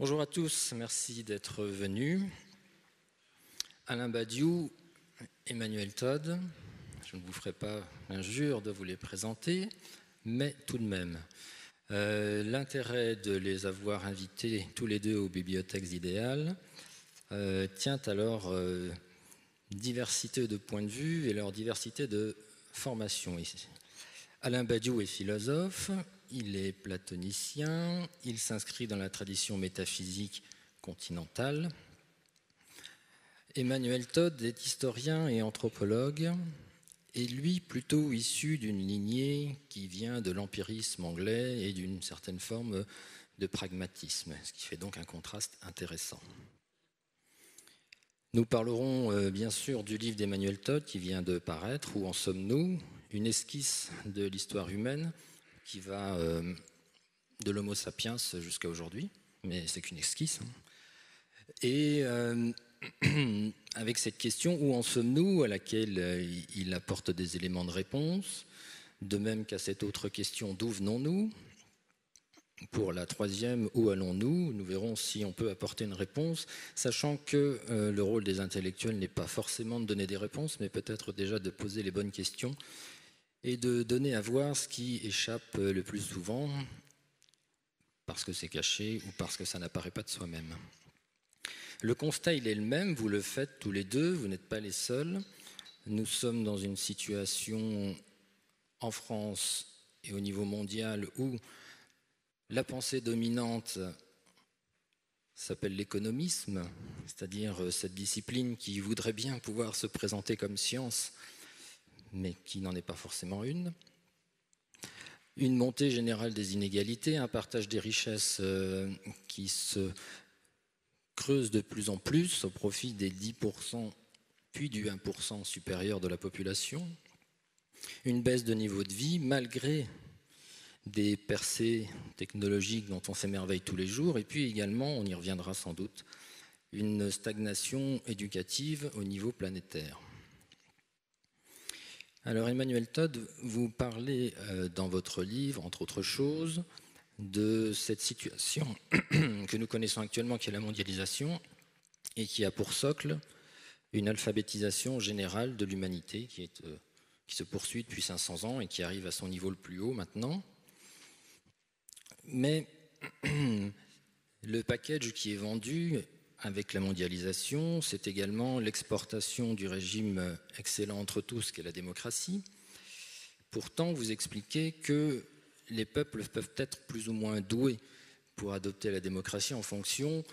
Bonjour à tous, merci d'être venus. Alain Badiou, Emmanuel Todd, je ne vous ferai pas l'injure de vous les présenter, mais tout de même. L'intérêt de les avoir invités tous les deux aux bibliothèques idéales tient à leur diversité de points de vue et leur diversité de formation ici. Alain Badiou est philosophe, il est platonicien, il s'inscrit dans la tradition métaphysique continentale. Emmanuel Todd est historien et anthropologue, et lui plutôt issu d'une lignée qui vient de l'empirisme anglais et d'une certaine forme de pragmatisme, ce qui fait donc un contraste intéressant. Nous parlerons bien sûr du livre d'Emmanuel Todd qui vient de paraître, Où en sommes-nous ? Une esquisse de l'histoire humaine qui va de l'Homo sapiens jusqu'à aujourd'hui, mais c'est qu'une esquisse. Et avec cette question, où en sommes-nous, à laquelle il apporte des éléments de réponse, de même qu'à cette autre question, d'où venons-nous ? Pour la troisième, où allons-nous ? Nous verrons si on peut apporter une réponse, sachant que le rôle des intellectuels n'est pas forcément de donner des réponses, mais peut-être déjà de poser les bonnes questions et de donner à voir ce qui échappe le plus souvent, parce que c'est caché ou parce que ça n'apparaît pas de soi-même. Le constat, il est le même, vous le faites tous les deux, vous n'êtes pas les seuls. Nous sommes dans une situation en France et au niveau mondial où la pensée dominante s'appelle l'économisme, c'est-à-dire cette discipline qui voudrait bien pouvoir se présenter comme science, mais qui n'en est pas forcément une. Une montée générale des inégalités, un partage des richesses qui se creuse de plus en plus au profit des 10%, puis du 1% supérieur de la population. Une baisse de niveau de vie, malgré des percées technologiques dont on s'émerveille tous les jours, et puis également, on y reviendra sans doute, une stagnation éducative au niveau planétaire. Alors Emmanuel Todd, vous parlez dans votre livre, entre autres choses, de cette situation que nous connaissons actuellement, qui est la mondialisation, et qui a pour socle une alphabétisation générale de l'humanité qui se poursuit depuis 500 ans et qui arrive à son niveau le plus haut maintenant. Mais le package qui est vendu avec la mondialisation, c'est également l'exportation du régime excellent entre tous qu'est la démocratie. Pourtant, vous expliquez que les peuples peuvent être plus ou moins doués pour adopter la démocratie en fonction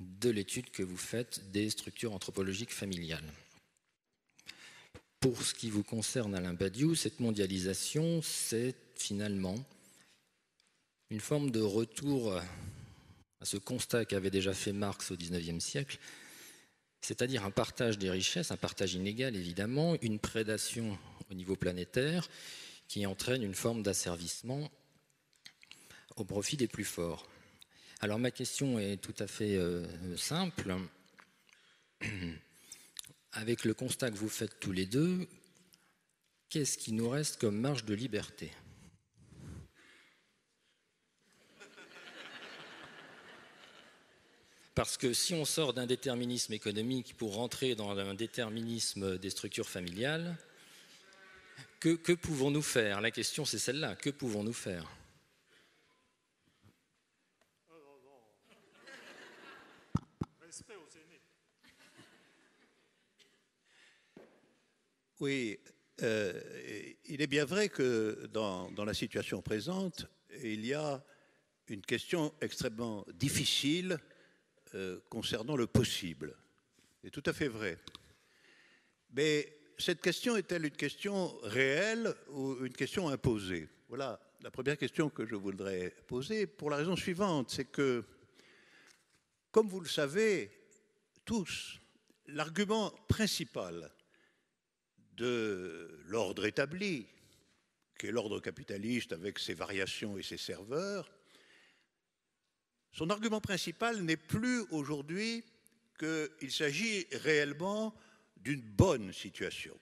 de l'étude que vous faites des structures anthropologiques familiales. Pour ce qui vous concerne, Alain Badiou, cette mondialisation, c'est finalement une forme de retour à ce constat qu'avait déjà fait Marx au XIXe siècle, c'est-à-dire un partage des richesses, un partage inégal évidemment, une prédation au niveau planétaire qui entraîne une forme d'asservissement au profit des plus forts. Alors ma question est tout à fait simple. Avec le constat que vous faites tous les deux, qu'est-ce qui nous reste comme marge de liberté ? Parce que si on sort d'un déterminisme économique pour rentrer dans un déterminisme des structures familiales, que pouvons-nous faire ? La question c'est celle-là, que pouvons-nous faire ? Respect aux aînés. Oui, il est bien vrai que dans la situation présente, il y a une question extrêmement difficile concernant le possible. C'est tout à fait vrai. Mais cette question est-elle une question réelle ou une question imposée ? Voilà la première question que je voudrais poser pour la raison suivante, c'est que, comme vous le savez tous, l'argument principal de l'ordre établi, qui est l'ordre capitaliste avec ses variations et ses serveurs, son argument principal n'est plus aujourd'hui qu'il s'agit réellement d'une bonne situation.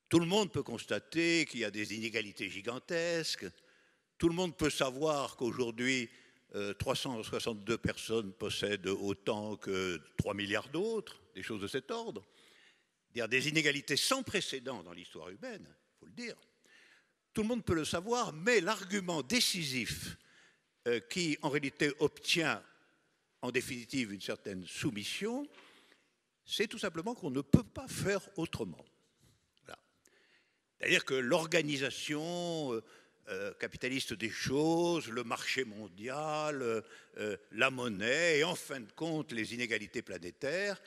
Tout le monde peut constater qu'il y a des inégalités gigantesques, tout le monde peut savoir qu'aujourd'hui 362 personnes possèdent autant que 3 milliards d'autres, des choses de cet ordre. Des inégalités sans précédent dans l'histoire humaine, il faut le dire. Tout le monde peut le savoir, mais l'argument décisif qui, en réalité, obtient en définitive une certaine soumission, c'est tout simplement qu'on ne peut pas faire autrement. Voilà. C'est-à-dire que l'organisation capitaliste des choses, le marché mondial, la monnaie et en fin de compte les inégalités planétaires,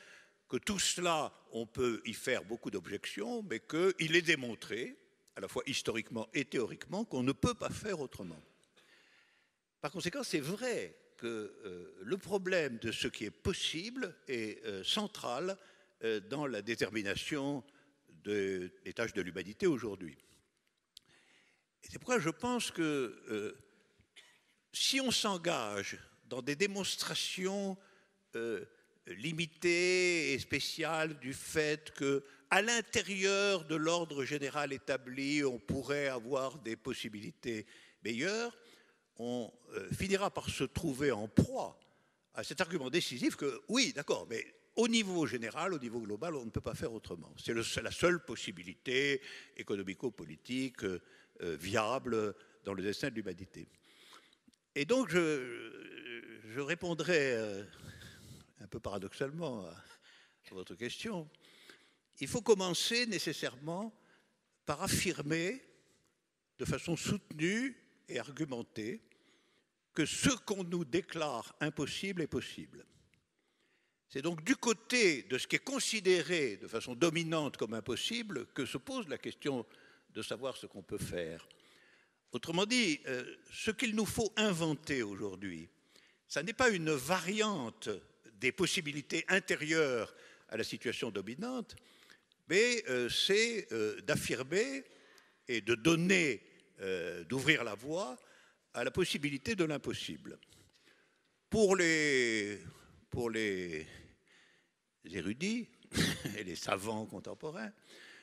que tout cela, on peut y faire beaucoup d'objections, mais qu'il est démontré, à la fois historiquement et théoriquement, qu'on ne peut pas faire autrement. Par conséquent, c'est vrai que le problème de ce qui est possible est central dans la détermination des tâches de l'humanité aujourd'hui. Et c'est pourquoi je pense que si on s'engage dans des démonstrations limitées et spéciales du fait qu'à l'intérieur de l'ordre général établi, on pourrait avoir des possibilités meilleures, on finira par se trouver en proie à cet argument décisif que, oui, d'accord, mais au niveau général, au niveau global, on ne peut pas faire autrement. C'est la seule possibilité économico-politique viable dans le destin de l'humanité. Et donc, je répondrai un peu paradoxalement à votre question. Il faut commencer nécessairement par affirmer de façon soutenue et argumentée que ce qu'on nous déclare impossible est possible. C'est donc du côté de ce qui est considéré de façon dominante comme impossible que se pose la question de savoir ce qu'on peut faire. Autrement dit, ce qu'il nous faut inventer aujourd'hui, ça n'est pas une variante des possibilités intérieures à la situation dominante, mais c'est d'affirmer et de donner, d'ouvrir la voie à la possibilité de l'impossible. Pour les érudits et les savants contemporains,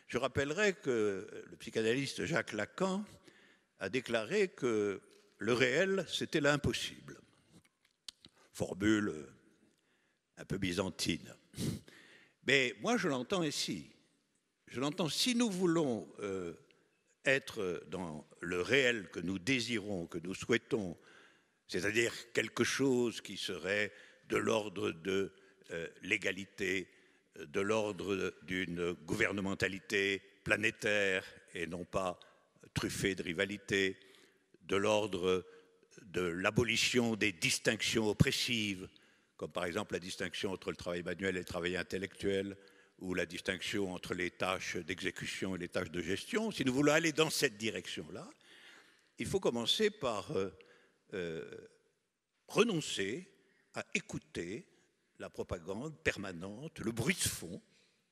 je rappellerai que le psychanalyste Jacques Lacan a déclaré que le réel, c'était l'impossible. Formule un peu byzantine. Mais moi, je l'entends ici. Je l'entends, si nous voulons être dans le réel que nous désirons, que nous souhaitons, c'est-à-dire quelque chose qui serait de l'ordre de l'égalité, de l'ordre d'une gouvernementalité planétaire et non pas truffée de rivalité, de l'ordre de l'abolition des distinctions oppressives, comme par exemple la distinction entre le travail manuel et le travail intellectuel, ou la distinction entre les tâches d'exécution et les tâches de gestion. Si nous voulons aller dans cette direction-là, il faut commencer par renoncer à écouter la propagande permanente, le bruit de fond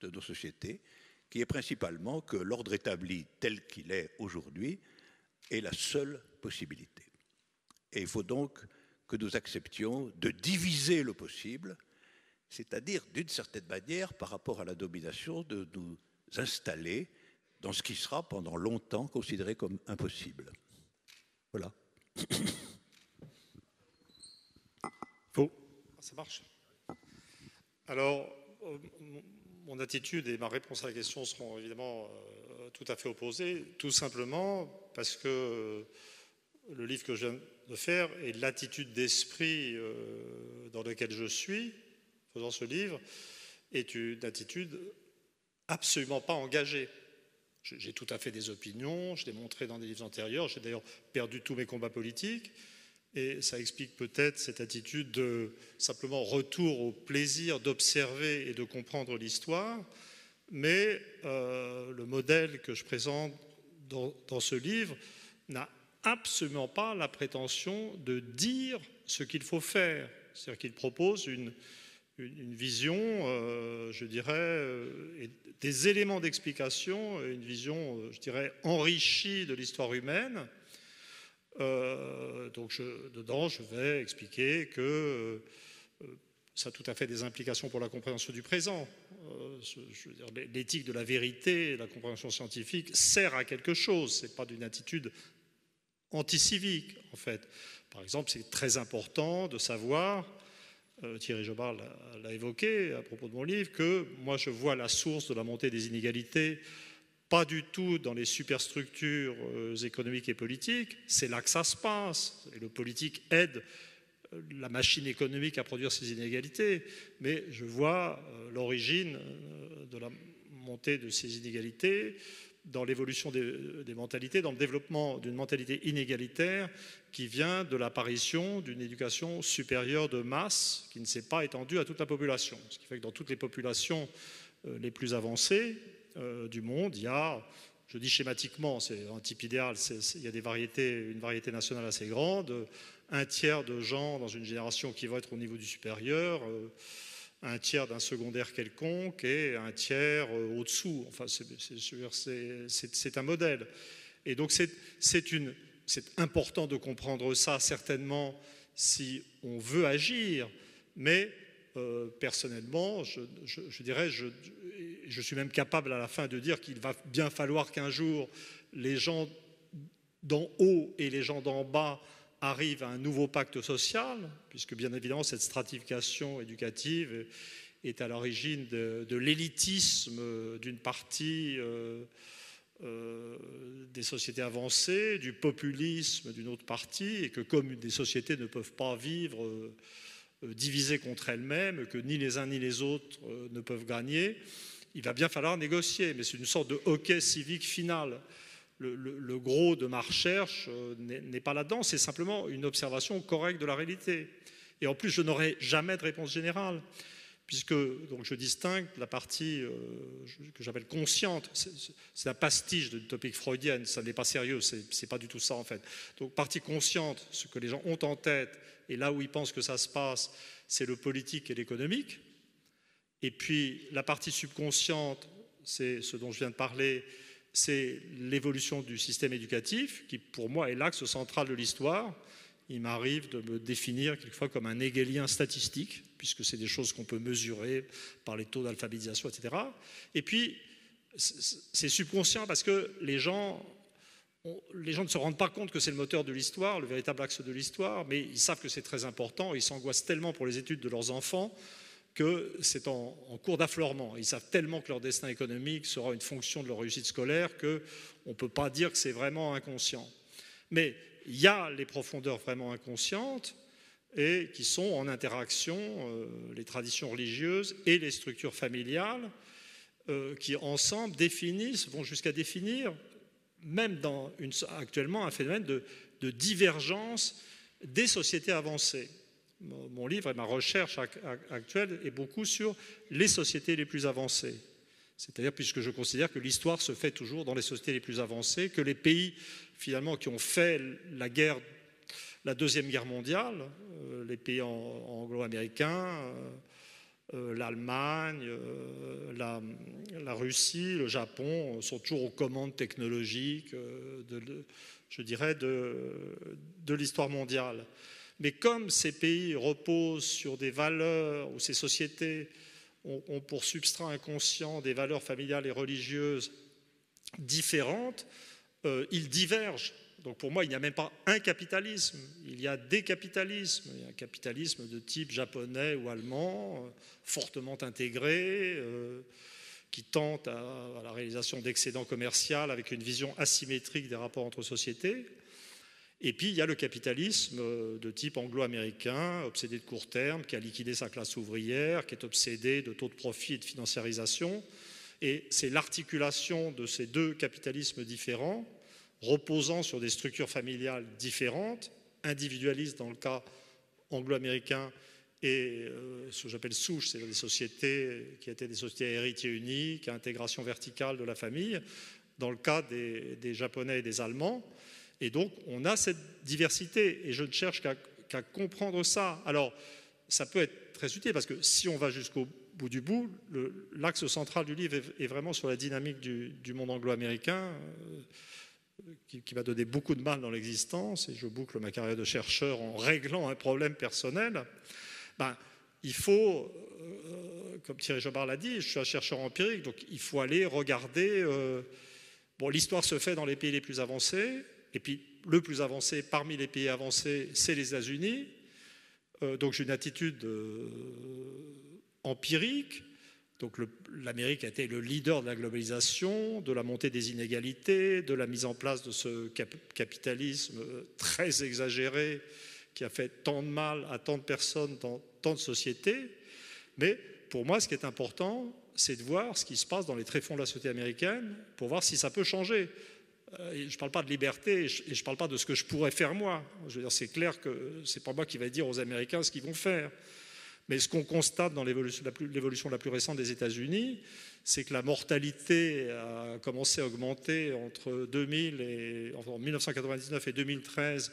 de nos sociétés, qui est principalement que l'ordre établi tel qu'il est aujourd'hui est la seule possibilité. Et il faut donc que nous acceptions de diviser le possible, c'est-à-dire d'une certaine manière, par rapport à la domination, de nous installer dans ce qui sera pendant longtemps considéré comme impossible. Voilà. Faux. Ça marche. Alors, mon attitude et ma réponse à la question seront évidemment tout à fait opposées, tout simplement parce que le livre que je viens de faire et l'attitude d'esprit dans laquelle je suis, faisant ce livre, est une attitude absolument pas engagée. J'ai tout à fait des opinions, je l'ai montré dans des livres antérieurs, j'ai d'ailleurs perdu tous mes combats politiques, et ça explique peut-être cette attitude de simplement retour au plaisir d'observer et de comprendre l'histoire, mais le modèle que je présente dans ce livre n'a absolument pas la prétention de dire ce qu'il faut faire. C'est-à-dire qu'il propose une vision, je dirais, et des éléments d'explication, une vision, je dirais, enrichie de l'histoire humaine. Donc dedans, je vais expliquer que ça a tout à fait des implications pour la compréhension du présent. Je veux dire, l'éthique de la vérité, la compréhension scientifique sert à quelque chose. C'est pas d'une attitude anticivique, en fait. Par exemple, c'est très important de savoir, Thierry Jobard l'a évoqué à propos de mon livre, que moi je vois la source de la montée des inégalités pas du tout dans les superstructures économiques et politiques, c'est là que ça se passe. Et le politique aide la machine économique à produire ces inégalités, mais je vois l'origine de la montée de ces inégalités dans l'évolution des mentalités, dans le développement d'une mentalité inégalitaire qui vient de l'apparition d'une éducation supérieure de masse qui ne s'est pas étendue à toute la population. Ce qui fait que dans toutes les populations les plus avancées du monde, il y a, je dis schématiquement, c'est un type idéal, il y a une variété nationale assez grande, un tiers de gens dans une génération qui vont être au niveau du supérieur, un tiers d'un secondaire quelconque et un tiers au-dessous. Enfin, c'est un modèle. Et donc, c'est important de comprendre ça, certainement, si on veut agir, mais personnellement, je dirais, je suis même capable à la fin de dire qu'il va bien falloir qu'un jour, les gens d'en haut et les gens d'en bas arrive à un nouveau pacte social, puisque bien évidemment cette stratification éducative est à l'origine de l'élitisme d'une partie des sociétés avancées, du populisme d'une autre partie, et que comme des sociétés ne peuvent pas vivre divisées contre elles-mêmes, que ni les uns ni les autres ne peuvent gagner, il va bien falloir négocier, mais c'est une sorte de hockey civique final. Le gros de ma recherche n'est pas là-dedans, c'est simplement une observation correcte de la réalité. Et en plus, je n'aurai jamais de réponse générale, puisque donc, je distingue la partie que j'appelle consciente. C'est un pastiche d'une topique freudienne, ça n'est pas sérieux, c'est pas du tout ça en fait. Donc partie consciente, ce que les gens ont en tête, et là où ils pensent que ça se passe, c'est le politique et l'économique. Et puis la partie subconsciente, c'est ce dont je viens de parler, c'est l'évolution du système éducatif, qui pour moi est l'axe central de l'histoire. Il m'arrive de me définir quelquefois comme un hegelien statistique, puisque c'est des choses qu'on peut mesurer par les taux d'alphabétisation, etc. Et puis, c'est subconscient parce que les gens ne se rendent pas compte que c'est le moteur de l'histoire, le véritable axe de l'histoire, mais ils savent que c'est très important, et ils s'angoissent tellement pour les études de leurs enfants que c'est en cours d'affleurement. Ils savent tellement que leur destin économique sera une fonction de leur réussite scolaire qu'on ne peut pas dire que c'est vraiment inconscient. Mais il y a les profondeurs vraiment inconscientes et qui sont en interaction, les traditions religieuses et les structures familiales qui ensemble vont jusqu'à définir, même actuellement, un phénomène de divergence des sociétés avancées. Mon livre et ma recherche actuelle est beaucoup sur les sociétés les plus avancées. C'est-à-dire, puisque je considère que l'histoire se fait toujours dans les sociétés les plus avancées, que les pays, finalement, qui ont fait la Deuxième Guerre mondiale, les pays anglo-américains, l'Allemagne, la Russie, le Japon, sont toujours aux commandes technologiques, je dirais, de l'histoire mondiale. Mais comme ces pays reposent sur des valeurs, ou ces sociétés ont pour substrat inconscient des valeurs familiales et religieuses différentes, ils divergent. Donc pour moi, il n'y a même pas un capitalisme, il y a des capitalismes. Il y a un capitalisme de type japonais ou allemand, fortement intégré, qui tente à la réalisation d'excédents commerciaux avec une vision asymétrique des rapports entre sociétés. Et puis, il y a le capitalisme de type anglo-américain, obsédé de court terme, qui a liquidé sa classe ouvrière, qui est obsédé de taux de profit et de financiarisation. Et c'est l'articulation de ces deux capitalismes différents, reposant sur des structures familiales différentes, individualistes dans le cas anglo-américain et ce que j'appelle souche, c'est-à-dire des sociétés qui étaient des sociétés héritiers uniques, à intégration verticale de la famille, dans le cas des Japonais et des Allemands. Et donc, on a cette diversité, et je ne cherche qu'à comprendre ça. Alors, ça peut être très utile, parce que si on va jusqu'au bout du bout, l'axe central du livre est vraiment sur la dynamique du monde anglo-américain, qui m'a donné beaucoup de mal dans l'existence, et je boucle ma carrière de chercheur en réglant un problème personnel. Il faut, comme Thierry Jobard l'a dit, je suis un chercheur empirique, donc il faut aller regarder... l'histoire se fait dans les pays les plus avancés, et puis le plus avancé parmi les pays avancés, c'est les États-Unis. Donc j'ai une attitude empirique. Donc l'Amérique a été le leader de la globalisation, de la montée des inégalités, de la mise en place de ce capitalisme très exagéré qui a fait tant de mal à tant de personnes dans tant de sociétés. Mais pour moi, ce qui est important, c'est de voir ce qui se passe dans les tréfonds de la société américaine pour voir si ça peut changer. Je ne parle pas de liberté et je ne parle pas de ce que je pourrais faire moi. Je veux dire, c'est clair que ce n'est pas moi qui vais dire aux Américains ce qu'ils vont faire. Mais ce qu'on constate dans l'évolution la plus récente des États-Unis, c'est que la mortalité a commencé à augmenter entre 1999 et 2013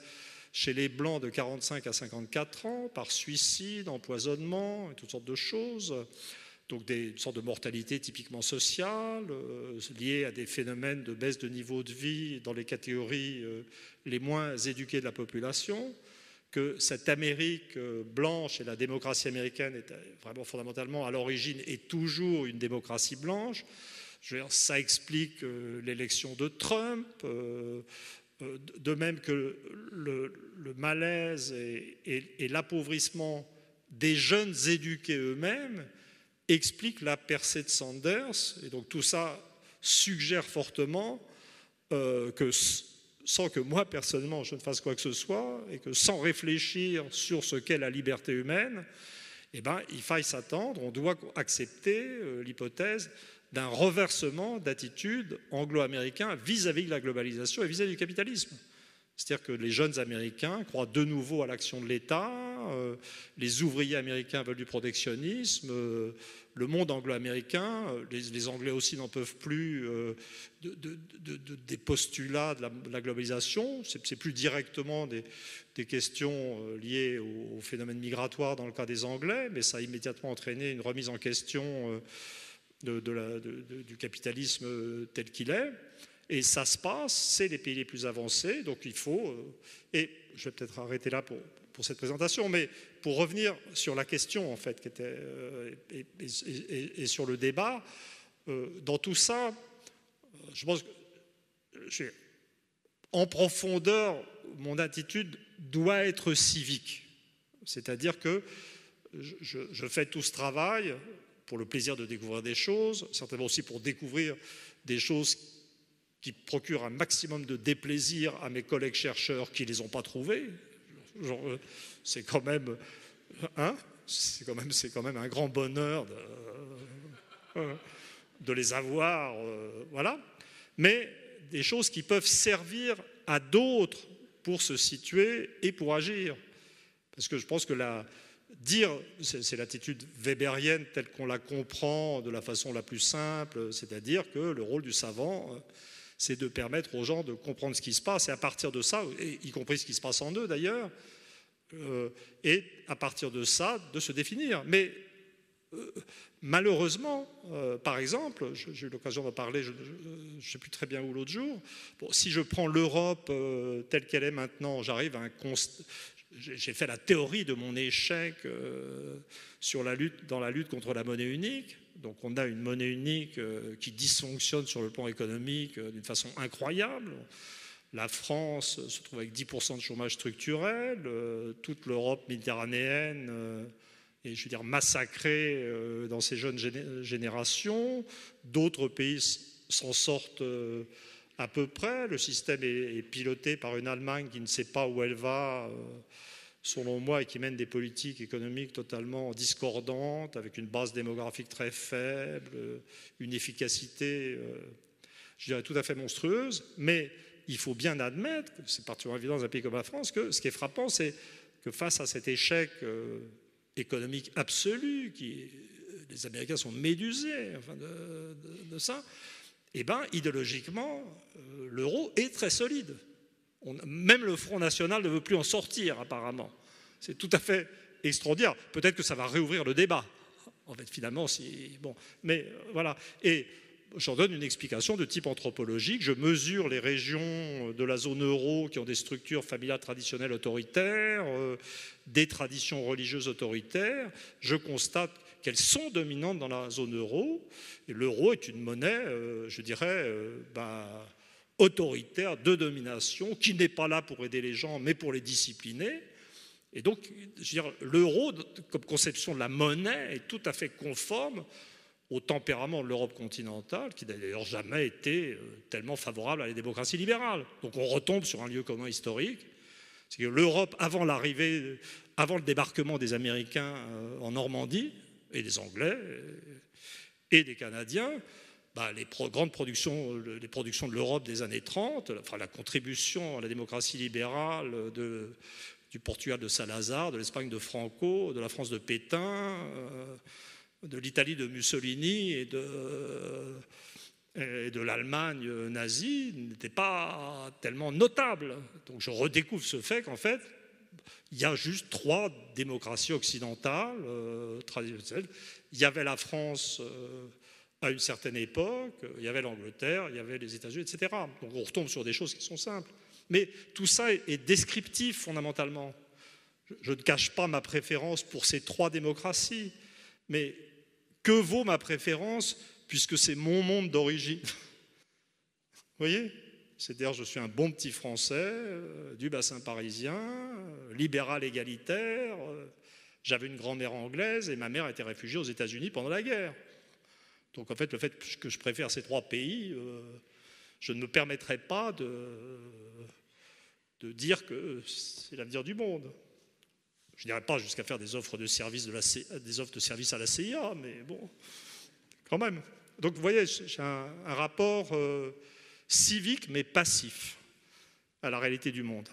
chez les Blancs de 45 à 54 ans, par suicide, empoisonnement et toutes sortes de choses. Donc une sorte de mortalité typiquement sociale, liée à des phénomènes de baisse de niveau de vie dans les catégories les moins éduquées de la population. Que cette Amérique blanche et la démocratie américaine est vraiment fondamentalement à l'origine et toujours une démocratie blanche. Je veux dire, ça explique l'élection de Trump, de même que le malaise et l'appauvrissement des jeunes éduqués eux-mêmes explique la percée de Sanders. Et donc tout ça suggère fortement que sans que moi, personnellement, je ne fasse quoi que ce soit, et que sans réfléchir sur ce qu'est la liberté humaine, eh ben, il faille s'attendre, on doit accepter l'hypothèse d'un reversement d'attitude anglo-américain vis-à-vis de la globalisation et vis-à-vis du capitalisme. C'est-à-dire que les jeunes Américains croient de nouveau à l'action de l'État, les ouvriers américains veulent du protectionnisme, le monde anglo-américain, les Anglais aussi n'en peuvent plus des postulats de la globalisation. C'est plus directement des questions liées au phénomène migratoire dans le cas des Anglais, mais ça a immédiatement entraîné une remise en question du capitalisme tel qu'il est. Et ça se passe, c'est les pays les plus avancés, donc il faut... et je vais peut-être arrêter là pour cette présentation, mais pour revenir sur la question, en fait, qui était, et sur le débat, dans tout ça, je pense que, en profondeur, mon attitude doit être civique. C'est-à-dire que je fais tout ce travail pour le plaisir de découvrir des choses, certainement aussi pour découvrir des choses qui procurent un maximum de déplaisir à mes collègues chercheurs qui ne les ont pas trouvés. C'est quand même, c'est quand même un grand bonheur de les avoir, voilà. Mais des choses qui peuvent servir à d'autres pour se situer et pour agir. Parce que je pense que c'est l'attitude weberienne telle qu'on la comprend de la façon la plus simple, c'est-à-dire que le rôle du savant, c'est de permettre aux gens de comprendre ce qui se passe, et à partir de ça, y compris ce qui se passe en eux d'ailleurs, et à partir de ça, de se définir. Mais malheureusement, par exemple, j'ai eu l'occasion d'en parler, je ne sais plus très bien où l'autre jour, bon, si je prends l'Europe telle qu'elle est maintenant, j'arrive à un constat. J'ai fait la théorie de mon échec dans la lutte contre la monnaie unique. Donc on a une monnaie unique qui dysfonctionne sur le plan économique d'une façon incroyable. La France se trouve avec 10% de chômage structurel, toute l'Europe méditerranéenne est, je veux dire, massacrée dans ces jeunes générations. D'autres pays s'en sortent à peu près. Le système est piloté par une Allemagne qui ne sait pas où elle va, selon moi, et qui mène des politiques économiques totalement discordantes, avec une base démographique très faible, une efficacité, je dirais, tout à fait monstrueuse. Mais il faut bien admettre, c'est particulièrement évident dans un pays comme la France, que ce qui est frappant, c'est que face à cet échec économique absolu, les Américains sont médusés de ça, eh bien, idéologiquement, l'euro est très solide. Même le Front National ne veut plus en sortir, apparemment. C'est tout à fait extraordinaire. Peut-être que ça va réouvrir le débat. En fait, finalement, bon. Mais voilà. Et j'en donne une explication de type anthropologique. Je mesure les régions de la zone euro qui ont des structures familiales traditionnelles autoritaires, des traditions religieuses autoritaires. Je constate qu'elles sont dominantes dans la zone euro. Et l'euro est une monnaie, je dirais, autoritaire de domination qui n'est pas là pour aider les gens, mais pour les discipliner. Et donc, je veux dire, l'euro, comme conception de la monnaie, est tout à fait conforme au tempérament de l'Europe continentale, qui n'a d'ailleurs jamais été tellement favorable à la démocratie libérale. Donc on retombe sur un lieu commun historique. C'est que l'Europe, avant le débarquement des Américains en Normandie, et des Anglais, et des Canadiens, les grandes productions, les productions de l'Europe des années 30, enfin la contribution à la démocratie libérale du Portugal de Salazar, de l'Espagne de Franco, de la France de Pétain, de l'Italie de Mussolini et de l'Allemagne nazie n'était pas tellement notable. Donc je redécouvre ce fait qu'en fait, il y a juste 3 démocraties occidentales traditionnelles. Il y avait la France à une certaine époque, il y avait l'Angleterre, il y avait les États-Unis, etc. Donc on retombe sur des choses qui sont simples. Mais tout ça est descriptif fondamentalement. Je ne cache pas ma préférence pour ces 3 démocraties, mais que vaut ma préférence puisque c'est mon monde d'origine? Vous voyez? C'est-à-dire je suis un bon petit Français du bassin parisien, libéral égalitaire, j'avais une grand-mère anglaise et ma mère était réfugiée aux États-Unis pendant la guerre. Donc en fait, le fait que je préfère ces 3 pays, je ne me permettrai pas de dire que c'est l'avenir du monde. Je n'irai pas jusqu'à faire des offres de service à la CIA, mais bon, quand même. Donc vous voyez, j'ai un rapport civique mais passif à la réalité du monde.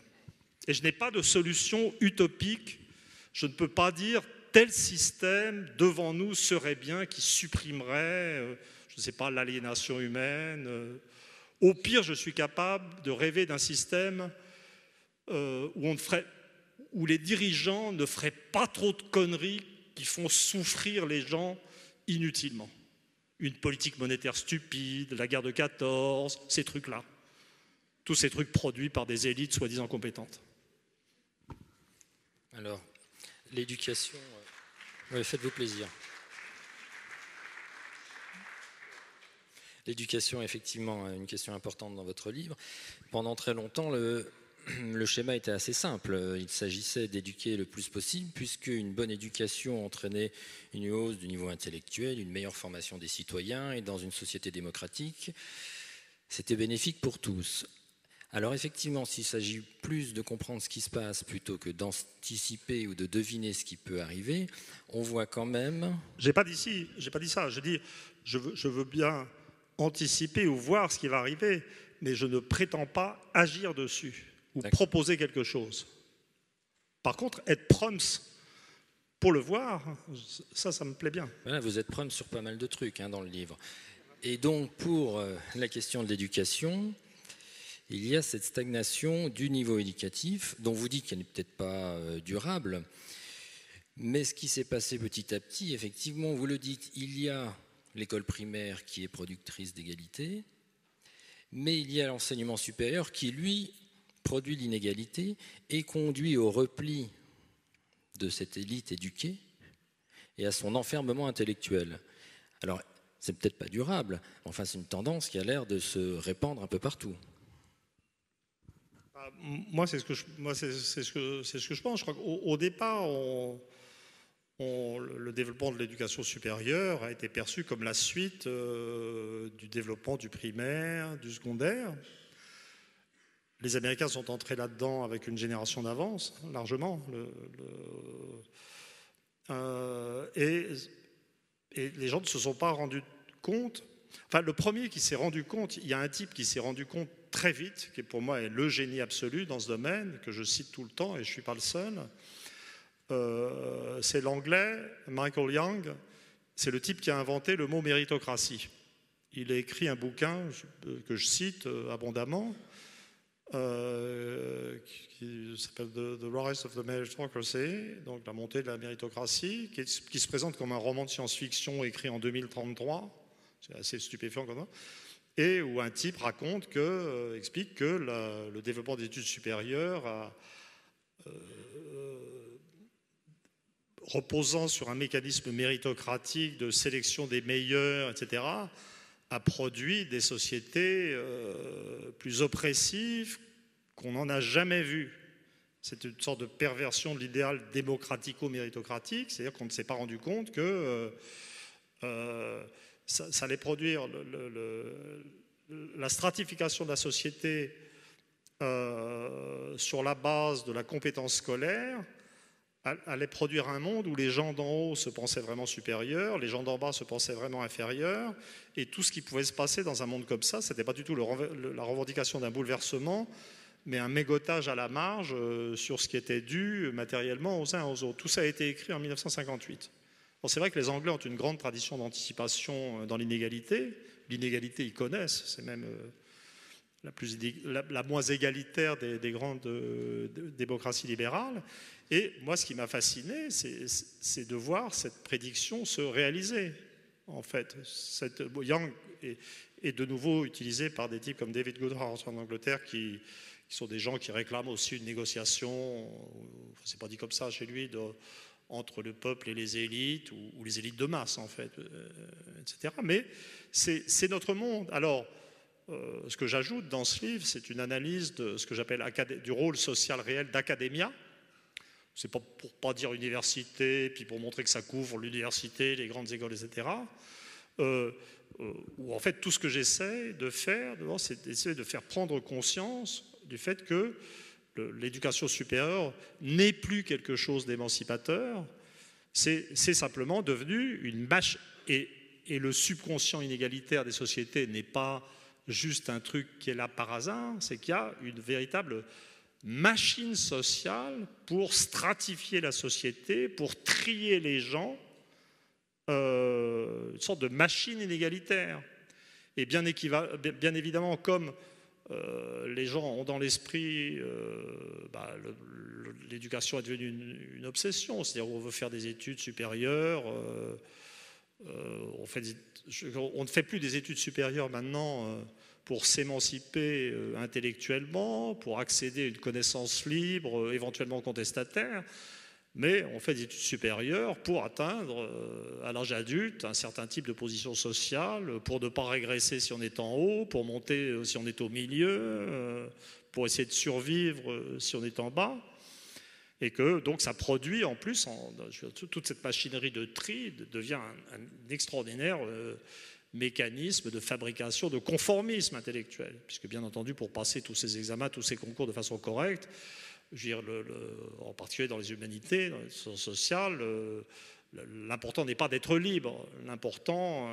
Et je n'ai pas de solution utopique. Je ne peux pas dire tel système devant nous serait bien qui supprimerait, je ne sais pas, l'aliénation humaine. Au pire, je suis capable de rêver d'un système où les dirigeants ne feraient pas trop de conneries qui font souffrir les gens inutilement. Une politique monétaire stupide, la guerre de 14, ces trucs-là. Tous ces trucs produits par des élites soi-disant compétentes. Alors, l'éducation... Oui, faites-vous plaisir. L'éducation est effectivement une question importante dans votre livre. Pendant très longtemps, le schéma était assez simple. Il s'agissait d'éduquer le plus possible, puisque une bonne éducation entraînait une hausse du niveau intellectuel, une meilleure formation des citoyens, et dans une société démocratique, c'était bénéfique pour tous. Alors effectivement, s'il s'agit plus de comprendre ce qui se passe plutôt que d'anticiper ou de deviner ce qui peut arriver, on voit quand même... J'ai pas dit ça. Je dis, je veux bien anticiper ou voir ce qui va arriver, mais je ne prétends pas agir dessus ou proposer quelque chose. Par contre, être prompt pour le voir, ça me plaît bien. Voilà, vous êtes prompt sur pas mal de trucs dans le livre. Et donc, pour la question de l'éducation, il y a cette stagnation du niveau éducatif, dont vous dites qu'elle n'est peut-être pas durable, mais ce qui s'est passé petit à petit, effectivement, vous le dites, il y a l'école primaire qui est productrice d'égalité, mais il y a l'enseignement supérieur qui, lui, produit l'inégalité et conduit au repli de cette élite éduquée et à son enfermement intellectuel. Alors, c'est peut-être pas durable, enfin c'est une tendance qui a l'air de se répandre un peu partout. Moi, c'est ce que je pense. Je crois qu'au départ, le développement de l'éducation supérieure a été perçu comme la suite du développement du primaire, du secondaire. Les Américains sont entrés là-dedans avec une génération d'avance, largement. Et les gens ne se sont pas rendus compte. Enfin, le premier qui s'est rendu compte, il y a un type qui s'est rendu compte très vite, qui pour moi est le génie absolu dans ce domaine, que je cite tout le temps et je ne suis pas le seul. C'est l'anglais Michael Young. C'est le type qui a inventé le mot méritocratie. Il a écrit un bouquin que je cite abondamment, qui s'appelle The Rise of the Meritocracy, donc la montée de la méritocratie, qui se présente comme un roman de science-fiction écrit en 2033, c'est assez stupéfiant comme ça, et où un type explique que le développement des études supérieures reposant sur un mécanisme méritocratique de sélection des meilleurs, etc., a produit des sociétés plus oppressives qu'on n'en a jamais vues. C'est une sorte de perversion de l'idéal démocratico-méritocratique, c'est-à-dire qu'on ne s'est pas rendu compte que ça allait produire la stratification de la société sur la base de la compétence scolaire, allait produire un monde où les gens d'en haut se pensaient vraiment supérieurs, les gens d'en bas se pensaient vraiment inférieurs, et tout ce qui pouvait se passer dans un monde comme ça, ce n'était pas du tout la revendication d'un bouleversement, mais un mégotage à la marge sur ce qui était dû matériellement aux uns aux autres. Tout ça a été écrit en 1958. Bon, c'est vrai que les Anglais ont une grande tradition d'anticipation dans l'inégalité. L'inégalité, ils connaissent, c'est même la moins égalitaire des grandes démocraties libérales. Et moi, ce qui m'a fasciné, c'est de voir cette prédiction se réaliser. En fait, Young est de nouveau utilisé par des types comme David Goodhart en Angleterre, qui sont des gens qui réclament aussi une négociation, c'est pas dit comme ça chez lui, entre le peuple et les élites, ou les élites de masse, en fait, etc. Mais c'est notre monde. Alors, ce que j'ajoute dans ce livre, c'est une analyse de ce que j'appelle du rôle social réel d'académia. C'est pas pour pas dire université, puis pour montrer que ça couvre l'université, les grandes écoles, etc. Où en fait tout ce que j'essaie de faire, c'est d'essayer de faire prendre conscience du fait que l'éducation supérieure n'est plus quelque chose d'émancipateur, c'est simplement devenu une machine. Et le subconscient inégalitaire des sociétés n'est pas juste un truc qui est là par hasard, c'est qu'il y a une véritable machine sociale pour stratifier la société, pour trier les gens, une sorte de machine inégalitaire. Et bien évidemment, comme les gens ont dans l'esprit, l'éducation est devenue une obsession, c'est-à-dire on veut faire des études supérieures, on ne fait plus des études supérieures maintenant pour s'émanciper intellectuellement, pour accéder à une connaissance libre, éventuellement contestataire, mais on fait des études supérieures pour atteindre à l'âge adulte un certain type de position sociale, pour ne pas régresser si on est en haut, pour monter si on est au milieu, pour essayer de survivre si on est en bas. Et que donc ça produit en plus, toute cette machinerie de tri devient un extraordinaire mécanisme de fabrication, de conformisme intellectuel. Puisque bien entendu, pour passer tous ces examens, tous ces concours de façon correcte, je veux dire, en particulier dans les humanités, dans les sciences sociales, l'important n'est pas d'être libre, l'important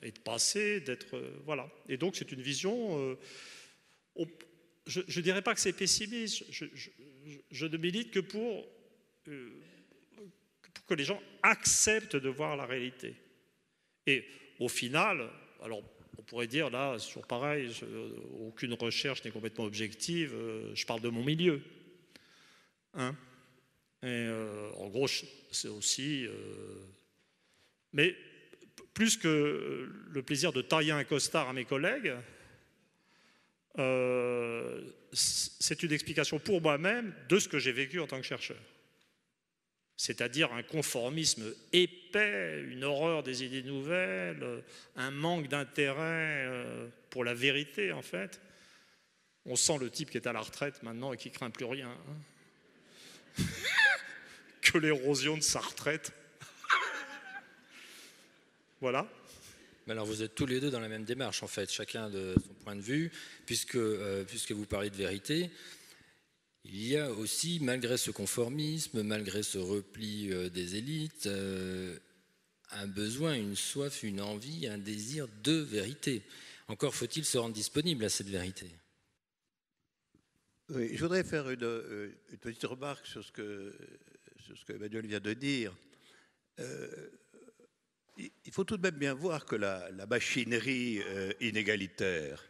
est de passer, d'être... voilà. Et donc c'est une vision... je ne dirais pas que c'est pessimiste, je ne milite que pour que les gens acceptent de voir la réalité. Et au final, alors on pourrait dire là, c'est toujours pareil, aucune recherche n'est complètement objective, je parle de mon milieu. Hein, et en gros, c'est aussi... mais plus que le plaisir de tailler un costard à mes collègues, c'est une explication pour moi-même de ce que j'ai vécu en tant que chercheur. C'est-à-dire un conformisme épais, une horreur des idées nouvelles, un manque d'intérêt pour la vérité, en fait. On sent le type qui est à la retraite maintenant et qui ne craint plus rien. Hein. Que l'érosion de sa retraite. Voilà. Alors vous êtes tous les deux dans la même démarche, en fait, chacun de son point de vue, puisque vous parlez de vérité. Il y a aussi, malgré ce conformisme, malgré ce repli des élites, un besoin, une soif, une envie, un désir de vérité. Encore faut-il se rendre disponible à cette vérité. Oui, je voudrais faire une petite remarque sur ce que Emmanuel vient de dire. Il faut tout de même bien voir que la machinerie inégalitaire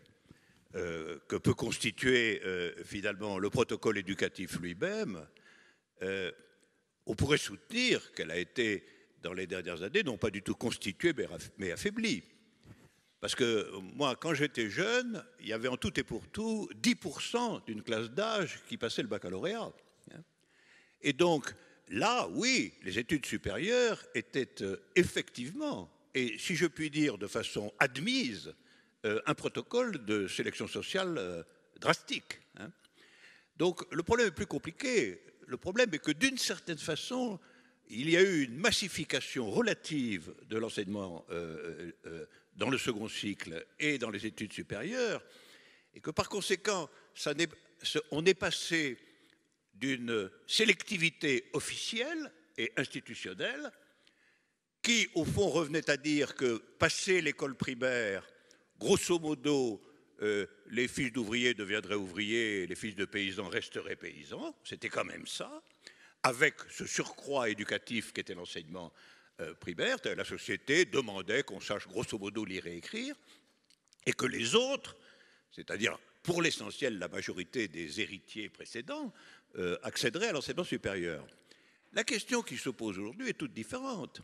que peut constituer finalement le protocole éducatif lui-même, on pourrait soutenir qu'elle a été, dans les dernières années, non pas du tout constituée, mais affaiblie. Parce que moi, quand j'étais jeune, il y avait en tout et pour tout 10% d'une classe d'âge qui passait le baccalauréat. Et donc, là, oui, les études supérieures étaient effectivement et si je puis dire de façon admise, un protocole de sélection sociale drastique. Hein. Donc le problème est plus compliqué. Le problème est que d'une certaine façon, il y a eu une massification relative de l'enseignement dans le second cycle et dans les études supérieures, et que par conséquent, on est passé d'une sélectivité officielle et institutionnelle qui, au fond, revenait à dire que, passé l'école primaire, grosso modo, les fils d'ouvriers deviendraient ouvriers et les fils de paysans resteraient paysans. C'était quand même ça, avec ce surcroît éducatif qu'était l'enseignement primaire. La société demandait qu'on sache grosso modo lire et écrire, et que les autres, c'est-à-dire pour l'essentiel la majorité des héritiers précédents, accéderaient à l'enseignement supérieur. La question qui se pose aujourd'hui est toute différente.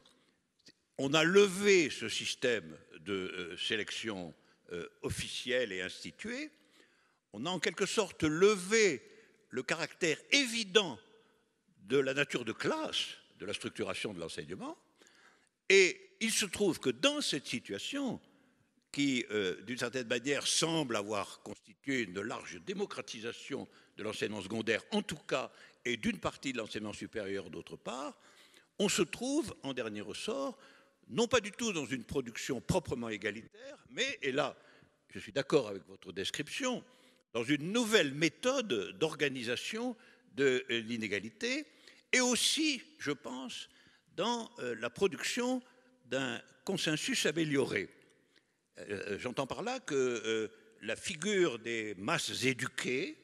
On a levé ce système de sélection officielle et instituée. On a en quelque sorte levé le caractère évident de la nature de classe de la structuration de l'enseignement. Et il se trouve que dans cette situation, qui, d'une certaine manière, semble avoir constitué une large démocratisation de l'enseignement secondaire, en tout cas, et d'une partie de l'enseignement supérieur, d'autre part, on se trouve, en dernier ressort, non pas du tout dans une production proprement égalitaire, mais, et là, je suis d'accord avec votre description, dans une nouvelle méthode d'organisation de l'inégalité, et aussi, je pense, dans la production d'un consensus amélioré. J'entends par là que la figure des masses éduquées,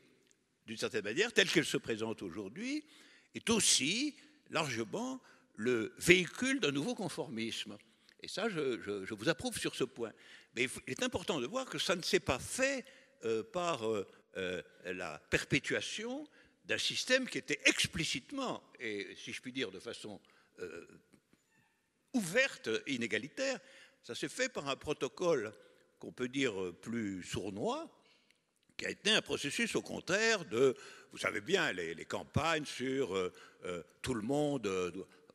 d'une certaine manière, telle qu'elle se présente aujourd'hui, est aussi largement le véhicule d'un nouveau conformisme. Et ça, je vous approuve sur ce point. Mais il est important de voir que ça ne s'est pas fait par la perpétuation d'un système qui était explicitement, et si je puis dire de façon ouverte, inégalitaire. Ça s'est fait par un protocole qu'on peut dire plus sournois, qui a été un processus au contraire de, vous savez bien, les campagnes sur tout le monde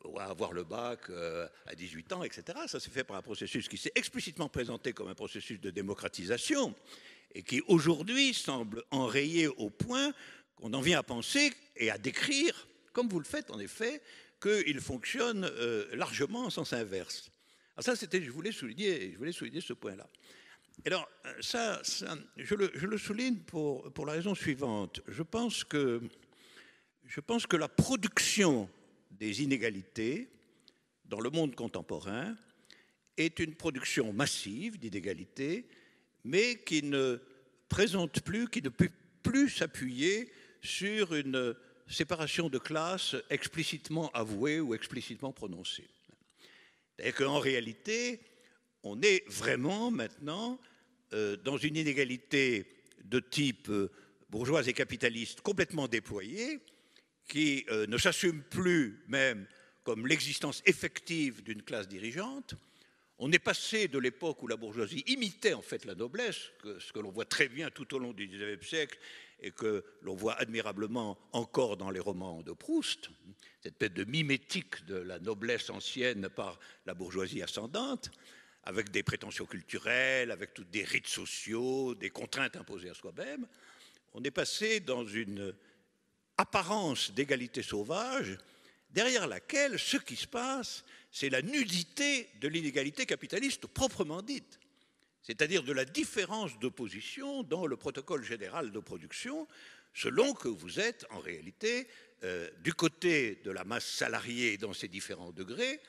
doit avoir le bac à 18 ans, etc. Ça s'est fait par un processus qui s'est explicitement présenté comme un processus de démocratisation et qui aujourd'hui semble enrayé au point qu'on en vient à penser et à décrire, comme vous le faites en effet, qu'il fonctionne largement en sens inverse. Alors ça, c'était, je voulais souligner ce point-là. Alors, je le souligne pour la raison suivante. Je pense que la production des inégalités dans le monde contemporain est une production massive d'inégalités, mais qui ne présente plus, qui ne peut plus s'appuyer sur une séparation de classes explicitement avouée ou explicitement prononcée. C'est-à-dire qu'en réalité, on est vraiment maintenant dans une inégalité de type bourgeoise et capitaliste complètement déployée, qui ne s'assume plus même comme l'existence effective d'une classe dirigeante. On est passé de l'époque où la bourgeoisie imitait en fait la noblesse, ce que l'on voit très bien tout au long du XIXe siècle et que l'on voit admirablement encore dans les romans de Proust, cette espèce de mimétique de la noblesse ancienne par la bourgeoisie ascendante, avec des prétentions culturelles, avec tous des rites sociaux, des contraintes imposées à soi-même. On est passé dans une apparence d'égalité sauvage, derrière laquelle ce qui se passe, c'est la nudité de l'inégalité capitaliste proprement dite, c'est-à-dire de la différence de position dans le protocole général de production, selon que vous êtes en réalité du côté de la masse salariée dans ses différents degrés,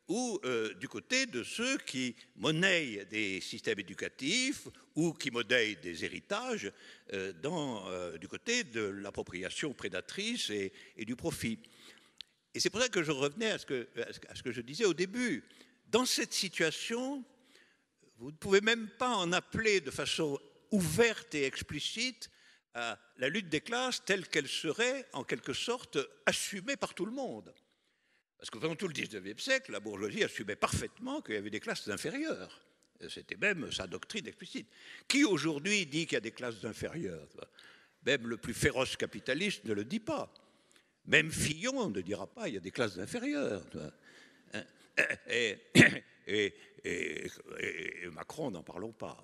ou du côté de ceux qui monnaient des systèmes éducatifs ou qui monnaient des héritages du côté de l'appropriation prédatrice et du profit. Et c'est pour ça que je revenais à ce que je disais au début. Dans cette situation, vous ne pouvez même pas en appeler de façon ouverte et explicite à la lutte des classes telle qu'elle serait en quelque sorte assumée par tout le monde. Parce que pendant tout le XIXe siècle, la bourgeoisie assumait parfaitement qu'il y avait des classes inférieures. C'était même sa doctrine explicite. Qui aujourd'hui dit qu'il y a des classes inférieures? Même le plus féroce capitaliste ne le dit pas. Même Fillon ne dira pas qu'il y a des classes inférieures. Et, et Macron, n'en parlons pas.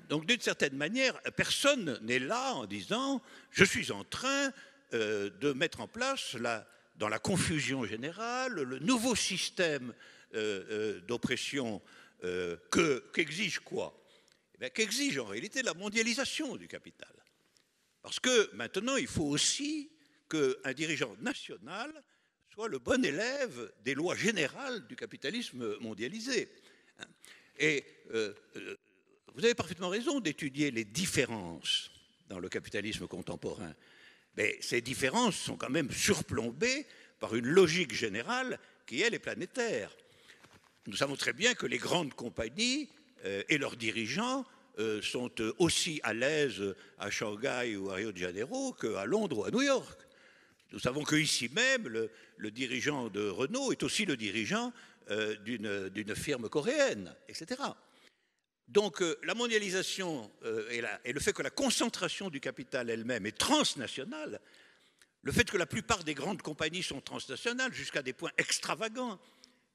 Donc, d'une certaine manière, personne n'est là en disant « je suis en train de mettre en place, dans la confusion générale, le nouveau système d'oppression qu'exige quoi ?» Qu'exige en réalité la mondialisation du capital. Parce que maintenant, il faut aussi qu'un dirigeant national soit le bon élève des lois générales du capitalisme mondialisé. Et vous avez parfaitement raison d'étudier les différences dans le capitalisme contemporain. Mais ces différences sont quand même surplombées par une logique générale qui, elle, est planétaire. Nous savons très bien que les grandes compagnies et leurs dirigeants sont aussi à l'aise à Shanghai ou à Rio de Janeiro qu'à Londres ou à New York. Nous savons qu'ici même, le dirigeant de Renault est aussi le dirigeant d'une firme coréenne, etc. Donc la mondialisation et le fait que la concentration du capital elle-même est transnationale, le fait que la plupart des grandes compagnies sont transnationales jusqu'à des points extravagants.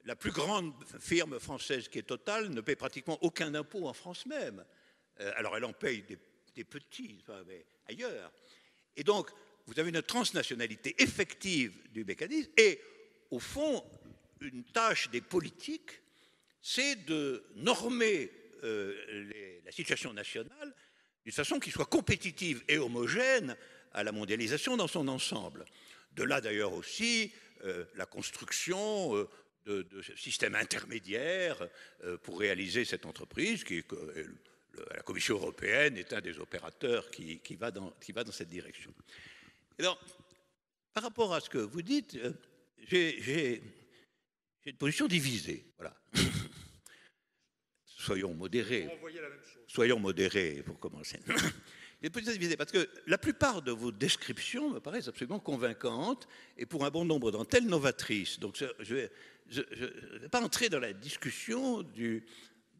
La plus grande firme française qui est Total ne paie pratiquement aucun impôt en France même. Alors elle en paye des petits, mais ailleurs. Et donc vous avez une transnationalité effective du mécanisme et au fond, une tâche des politiques, c'est de normer la situation nationale d'une façon qui soit compétitive et homogène à la mondialisation dans son ensemble. De là d'ailleurs aussi la construction de systèmes intermédiaires pour réaliser cette entreprise qui la Commission européenne est un des opérateurs qui va dans cette direction. Et donc, par rapport à ce que vous dites, j'ai une position divisée. Voilà. Soyons modérés. Soyons modérés pour commencer. J'ai une position divisée parce que la plupart de vos descriptions me paraissent absolument convaincantes et pour un bon nombre d'entre elles novatrices. Donc je ne vais pas entrer dans la discussion du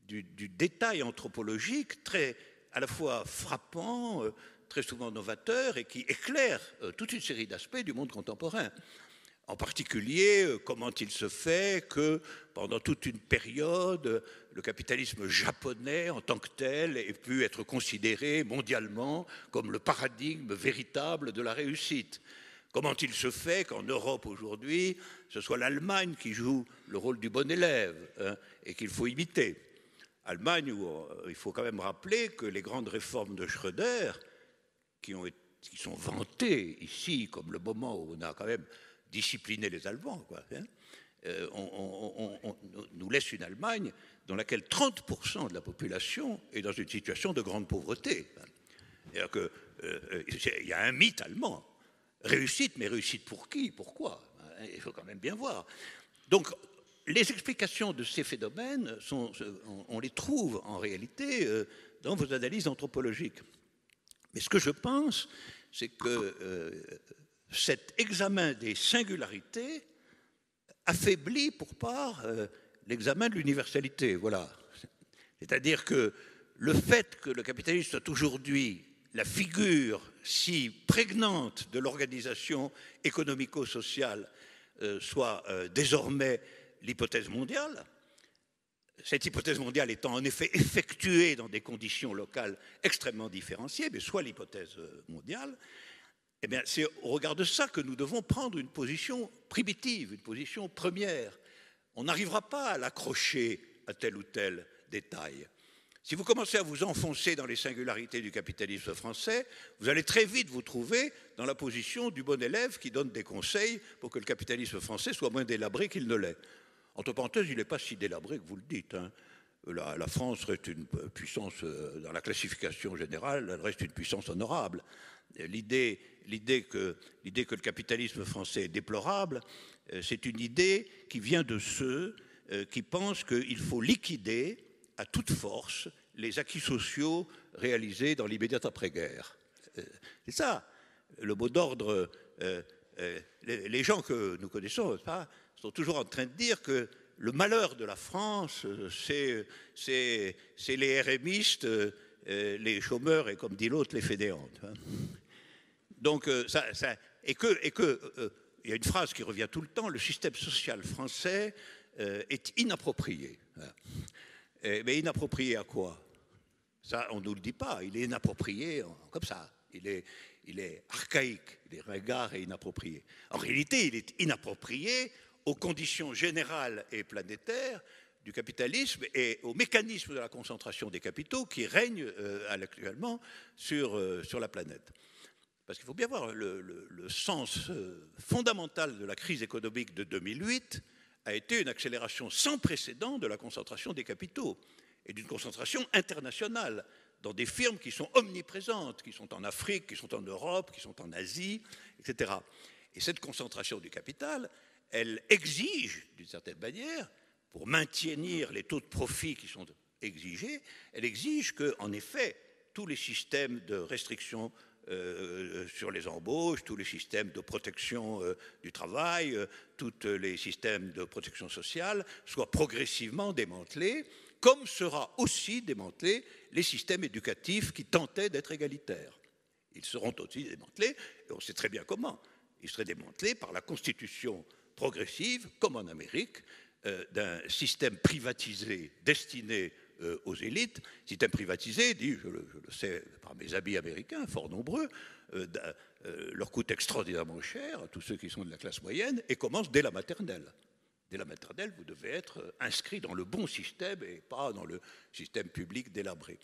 détail anthropologique très à la fois frappant, très souvent novateur et qui éclaire toute une série d'aspects du monde contemporain. En particulier, comment il se fait que pendant toute une période, le capitalisme japonais en tant que tel ait pu être considéré mondialement comme le paradigme véritable de la réussite. Comment il se fait qu'en Europe aujourd'hui, ce soit l'Allemagne qui joue le rôle du bon élève et qu'il faut imiter. Allemagne où il faut quand même rappeler que les grandes réformes de Schröder, qui sont vantées ici comme le moment où on a quand même discipliné les Allemands, quoi, on nous laisse une Allemagne dans laquelle 30% de la population est dans une situation de grande pauvreté. C'est-à-dire qu'il y a un mythe allemand. Réussite, mais réussite pour qui? Pourquoi? Il faut quand même bien voir. Donc, les explications de ces phénomènes, on les trouve en réalité dans vos analyses anthropologiques. Mais ce que je pense, c'est que cet examen des singularités affaiblit pour part l'examen de l'universalité. Voilà. C'est-à-dire que le fait que le capitalisme soit aujourd'hui la figure si prégnante de l'organisation économico-sociale soit désormais l'hypothèse mondiale, cette hypothèse mondiale étant en effet effectuée dans des conditions locales extrêmement différenciées, mais soit l'hypothèse mondiale, eh bien c'est au regard de ça que nous devons prendre une position primitive, une position première. On n'arrivera pas à l'accrocher à tel ou tel détail. Si vous commencez à vous enfoncer dans les singularités du capitalisme français, vous allez très vite vous trouver dans la position du bon élève qui donne des conseils pour que le capitalisme français soit moins délabré qu'il ne l'est. Entre parenthèses, il n'est pas si délabré que vous le dites. Hein. La France reste une puissance, dans la classification générale, elle reste une puissance honorable. L'idée que le capitalisme français est déplorable, c'est une idée qui vient de ceux qui pensent qu'il faut liquider à toute force les acquis sociaux réalisés dans l'immédiat après-guerre. C'est ça, le mot d'ordre. Les gens que nous connaissons sont toujours en train de dire que le malheur de la France, c'est les RMistes, les chômeurs et, comme dit l'autre, les fainéantes. Donc, il y a une phrase qui revient tout le temps, le système social français est inapproprié. Mais inapproprié à quoi? Ça, on ne nous le dit pas. Il est inapproprié comme ça. Il est archaïque, il est ringard et inapproprié. En réalité, il est inapproprié aux conditions générales et planétaires du capitalisme et au mécanisme de la concentration des capitaux qui règne actuellement sur la planète. Parce qu'il faut bien voir le sens fondamental de la crise économique de 2008 a été une accélération sans précédent de la concentration des capitaux et d'une concentration internationale dans des firmes qui sont omniprésentes, qui sont en Afrique, qui sont en Europe, qui sont en Asie, etc. Et cette concentration du capital, elle exige, d'une certaine manière, pour maintenir les taux de profit qui sont exigés, elle exige qu'en effet, tous les systèmes de restriction sur les embauches, tous les systèmes de protection du travail, tous les systèmes de protection sociale soient progressivement démantelés, comme sera aussi démantelé les systèmes éducatifs qui tentaient d'être égalitaires. Ils seront aussi démantelés, et on sait très bien comment. Ils seraient démantelés par la constitution progressive, comme en Amérique, d'un système privatisé destiné aux élites, système privatisé, dit, je le sais par mes amis américains, fort nombreux, leur coûte extraordinairement cher à tous ceux qui sont de la classe moyenne et commence dès la maternelle. Dès la maternelle, vous devez être inscrit dans le bon système et pas dans le système public délabré.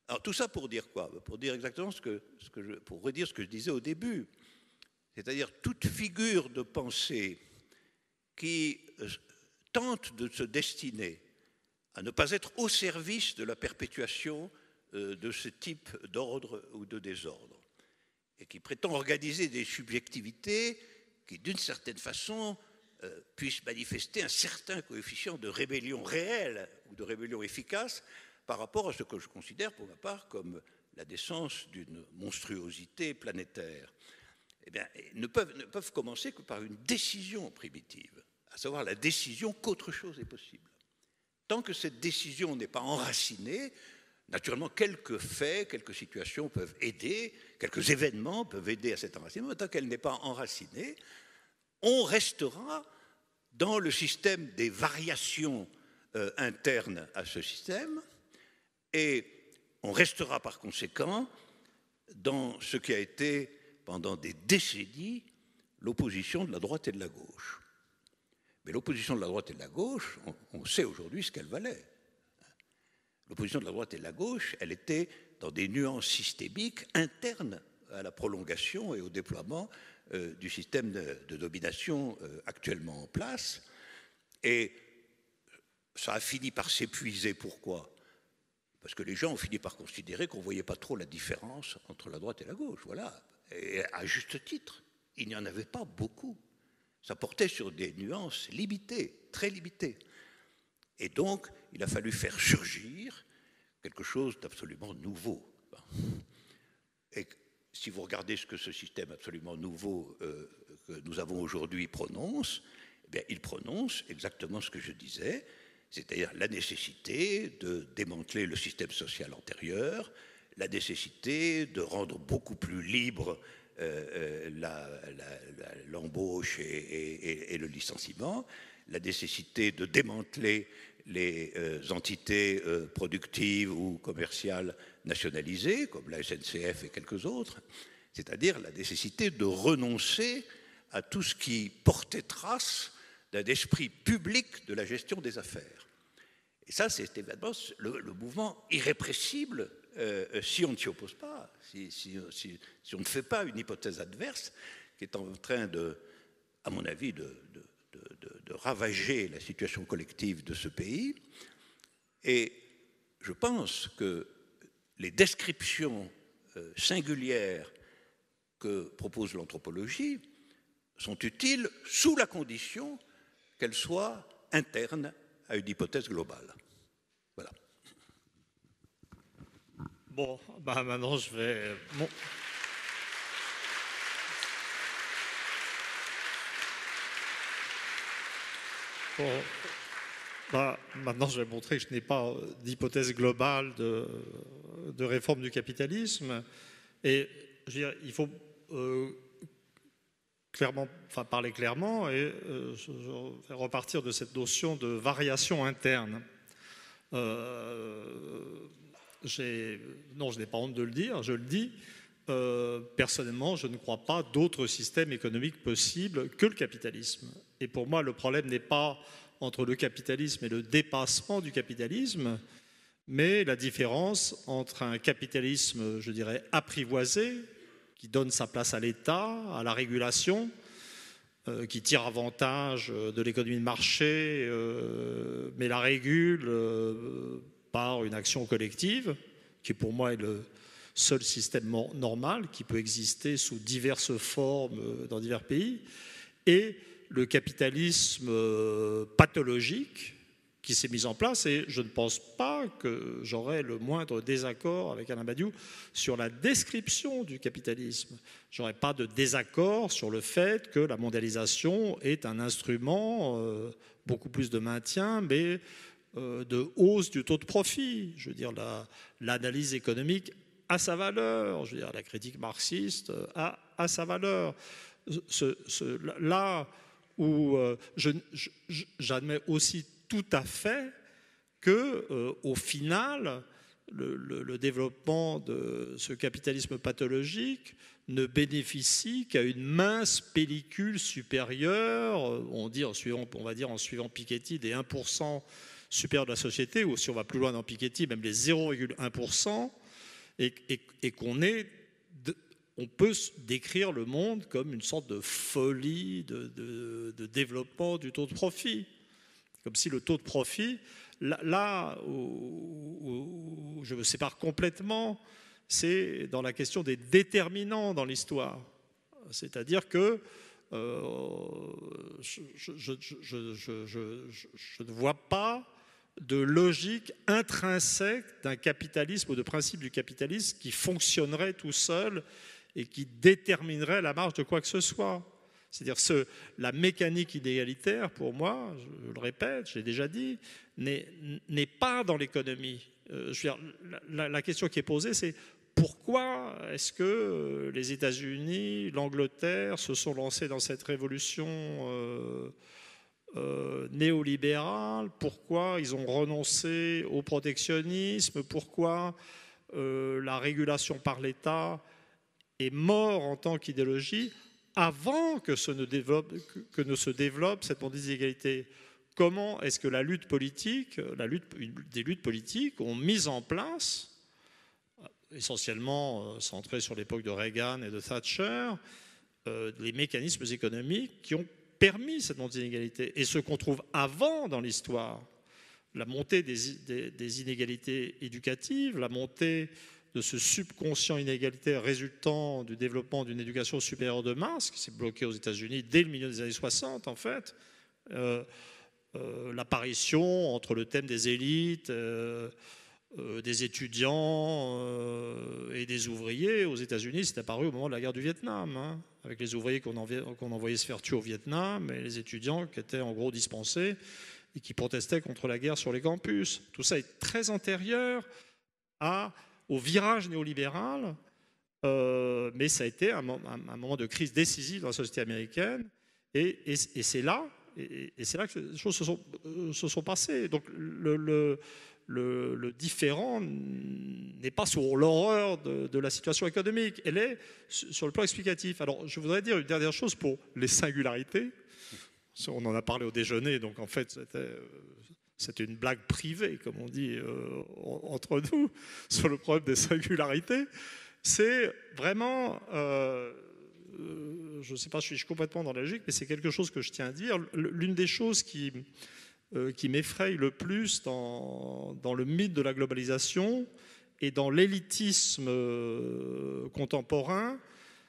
Alors tout ça pour dire quoi? Pour dire exactement pour redire ce que je disais au début, c'est-à-dire toute figure de pensée qui tente de se destiner à ne pas être au service de la perpétuation de ce type d'ordre ou de désordre, et qui prétend organiser des subjectivités qui, d'une certaine façon, puissent manifester un certain coefficient de rébellion réelle ou de rébellion efficace par rapport à ce que je considère, pour ma part, comme la naissance d'une monstruosité planétaire. Eh bien, ne peuvent commencer que par une décision primitive, à savoir la décision qu'autre chose est possible. Tant que cette décision n'est pas enracinée, naturellement, quelques faits, quelques situations peuvent aider, quelques événements peuvent aider à cet enracinement, mais tant qu'elle n'est pas enracinée, on restera dans le système des variations internes à ce système et on restera par conséquent dans ce qui a été pendant des décennies l'opposition de la droite et de la gauche. Mais l'opposition de la droite et de la gauche, on sait aujourd'hui ce qu'elle valait. L'opposition de la droite et de la gauche, elle était dans des nuances systémiques internes à la prolongation et au déploiement du système de domination actuellement en place. Et ça a fini par s'épuiser. Pourquoi? Parce que les gens ont fini par considérer qu'on ne voyait pas trop la différence entre la droite et la gauche. Voilà. Et à juste titre, il n'y en avait pas beaucoup. Ça portait sur des nuances limitées, très limitées. Et donc, il a fallu faire surgir quelque chose d'absolument nouveau. Et si vous regardez ce que ce système absolument nouveau que nous avons aujourd'hui prononce, eh bien, il prononce exactement ce que je disais, c'est-à-dire la nécessité de démanteler le système social antérieur, la nécessité de rendre beaucoup plus libre l'embauche et le licenciement, la nécessité de démanteler les entités productives ou commerciales nationalisées, comme la SNCF et quelques autres, c'est-à-dire la nécessité de renoncer à tout ce qui portait trace d'un esprit public de la gestion des affaires. Et ça, c'est évidemment le mouvement irrépressible si on ne s'y oppose pas, si on ne fait pas une hypothèse adverse qui est en train à mon avis, de ravager la situation collective de ce pays. Et je pense que les descriptions singulières que propose l'anthropologie sont utiles sous la condition qu'elles soient internes à une hypothèse globale. Voilà. Bon, bah maintenant je vais... Bon, bah, maintenant je vais montrer que je n'ai pas d'hypothèse globale de réforme du capitalisme. Et je veux dire, il faut parler clairement, et je vais repartir de cette notion de variation interne. Non, je n'ai pas honte de le dire, je le dis. Personnellement, je ne crois pas d'autre système économique possible que le capitalisme. Et pour moi, le problème n'est pas entre le capitalisme et le dépassement du capitalisme, mais la différence entre un capitalisme, je dirais, apprivoisé, qui donne sa place à l'État, à la régulation, qui tire avantage de l'économie de marché, mais la régule par une action collective, qui pour moi est le seul système normal, qui peut exister sous diverses formes dans divers pays, et le capitalisme pathologique qui s'est mis en place. Et je ne pense pas que j'aurai le moindre désaccord avec Alain Badiou sur la description du capitalisme. Je n'aurai pas de désaccord sur le fait que la mondialisation est un instrument beaucoup plus de maintien, mais de hausse du taux de profit. Je veux dire, l'analyse économique a sa valeur. Je veux dire, la critique marxiste a sa valeur. Là où j'admets aussi tout à fait qu'au final, le développement de ce capitalisme pathologique ne bénéficie qu'à une mince pellicule supérieure, on va dire en suivant Piketty, des 1% supérieurs de la société, ou si on va plus loin dans Piketty, même les 0,1%, et on peut décrire le monde comme une sorte de folie de développement du taux de profit. Comme si le taux de profit, là où je me sépare complètement, c'est dans la question des déterminants dans l'histoire. C'est-à-dire que je ne vois pas de logique intrinsèque d'un capitalisme ou de principe du capitalisme qui fonctionnerait tout seul et qui déterminerait la marge de quoi que ce soit. C'est-à-dire la mécanique inégalitaire, pour moi, je le répète, je l'ai déjà dit, n'est pas dans l'économie. La question qui est posée, c'est pourquoi est-ce que les États-Unis, l'Angleterre se sont lancés dans cette révolution néolibérale? Pourquoi ils ont renoncé au protectionnisme? Pourquoi la régulation par l'État est morte en tant qu'idéologie avant que ne se développe cette inégalité? Comment est-ce que des luttes politiques ont mis en place, essentiellement centrées sur l'époque de Reagan et de Thatcher, les mécanismes économiques qui ont permis cette montée d'inégalité? Et ce qu'on trouve avant dans l'histoire, la montée des inégalités éducatives, la montée de ce subconscient inégalitaire résultant du développement d'une éducation supérieure de masse, qui s'est bloquée aux États-Unis dès le milieu des années 60, en fait, l'apparition entre le thème des élites, des étudiants et des ouvriers aux États-Unis, c'est apparu au moment de la guerre du Vietnam, avec les ouvriers qu'on envoyait se faire tuer au Vietnam et les étudiants qui étaient en gros dispensés et qui protestaient contre la guerre sur les campus. Tout ça est très antérieur au virage néolibéral, mais ça a été un moment de crise décisive dans la société américaine, et c'est là que les choses se sont passées. Donc le différent n'est pas sur l'horreur de la situation économique, elle est sur le plan explicatif. Alors je voudrais dire une dernière chose pour les singularités. On en a parlé au déjeuner, donc en fait c'était une blague privée, comme on dit entre nous, sur le problème des singularités. C'est vraiment, je ne sais pas, je suis complètement dans la logique, mais c'est quelque chose que je tiens à dire. L'une des choses qui m'effraie le plus dans le mythe de la globalisation et dans l'élitisme contemporain,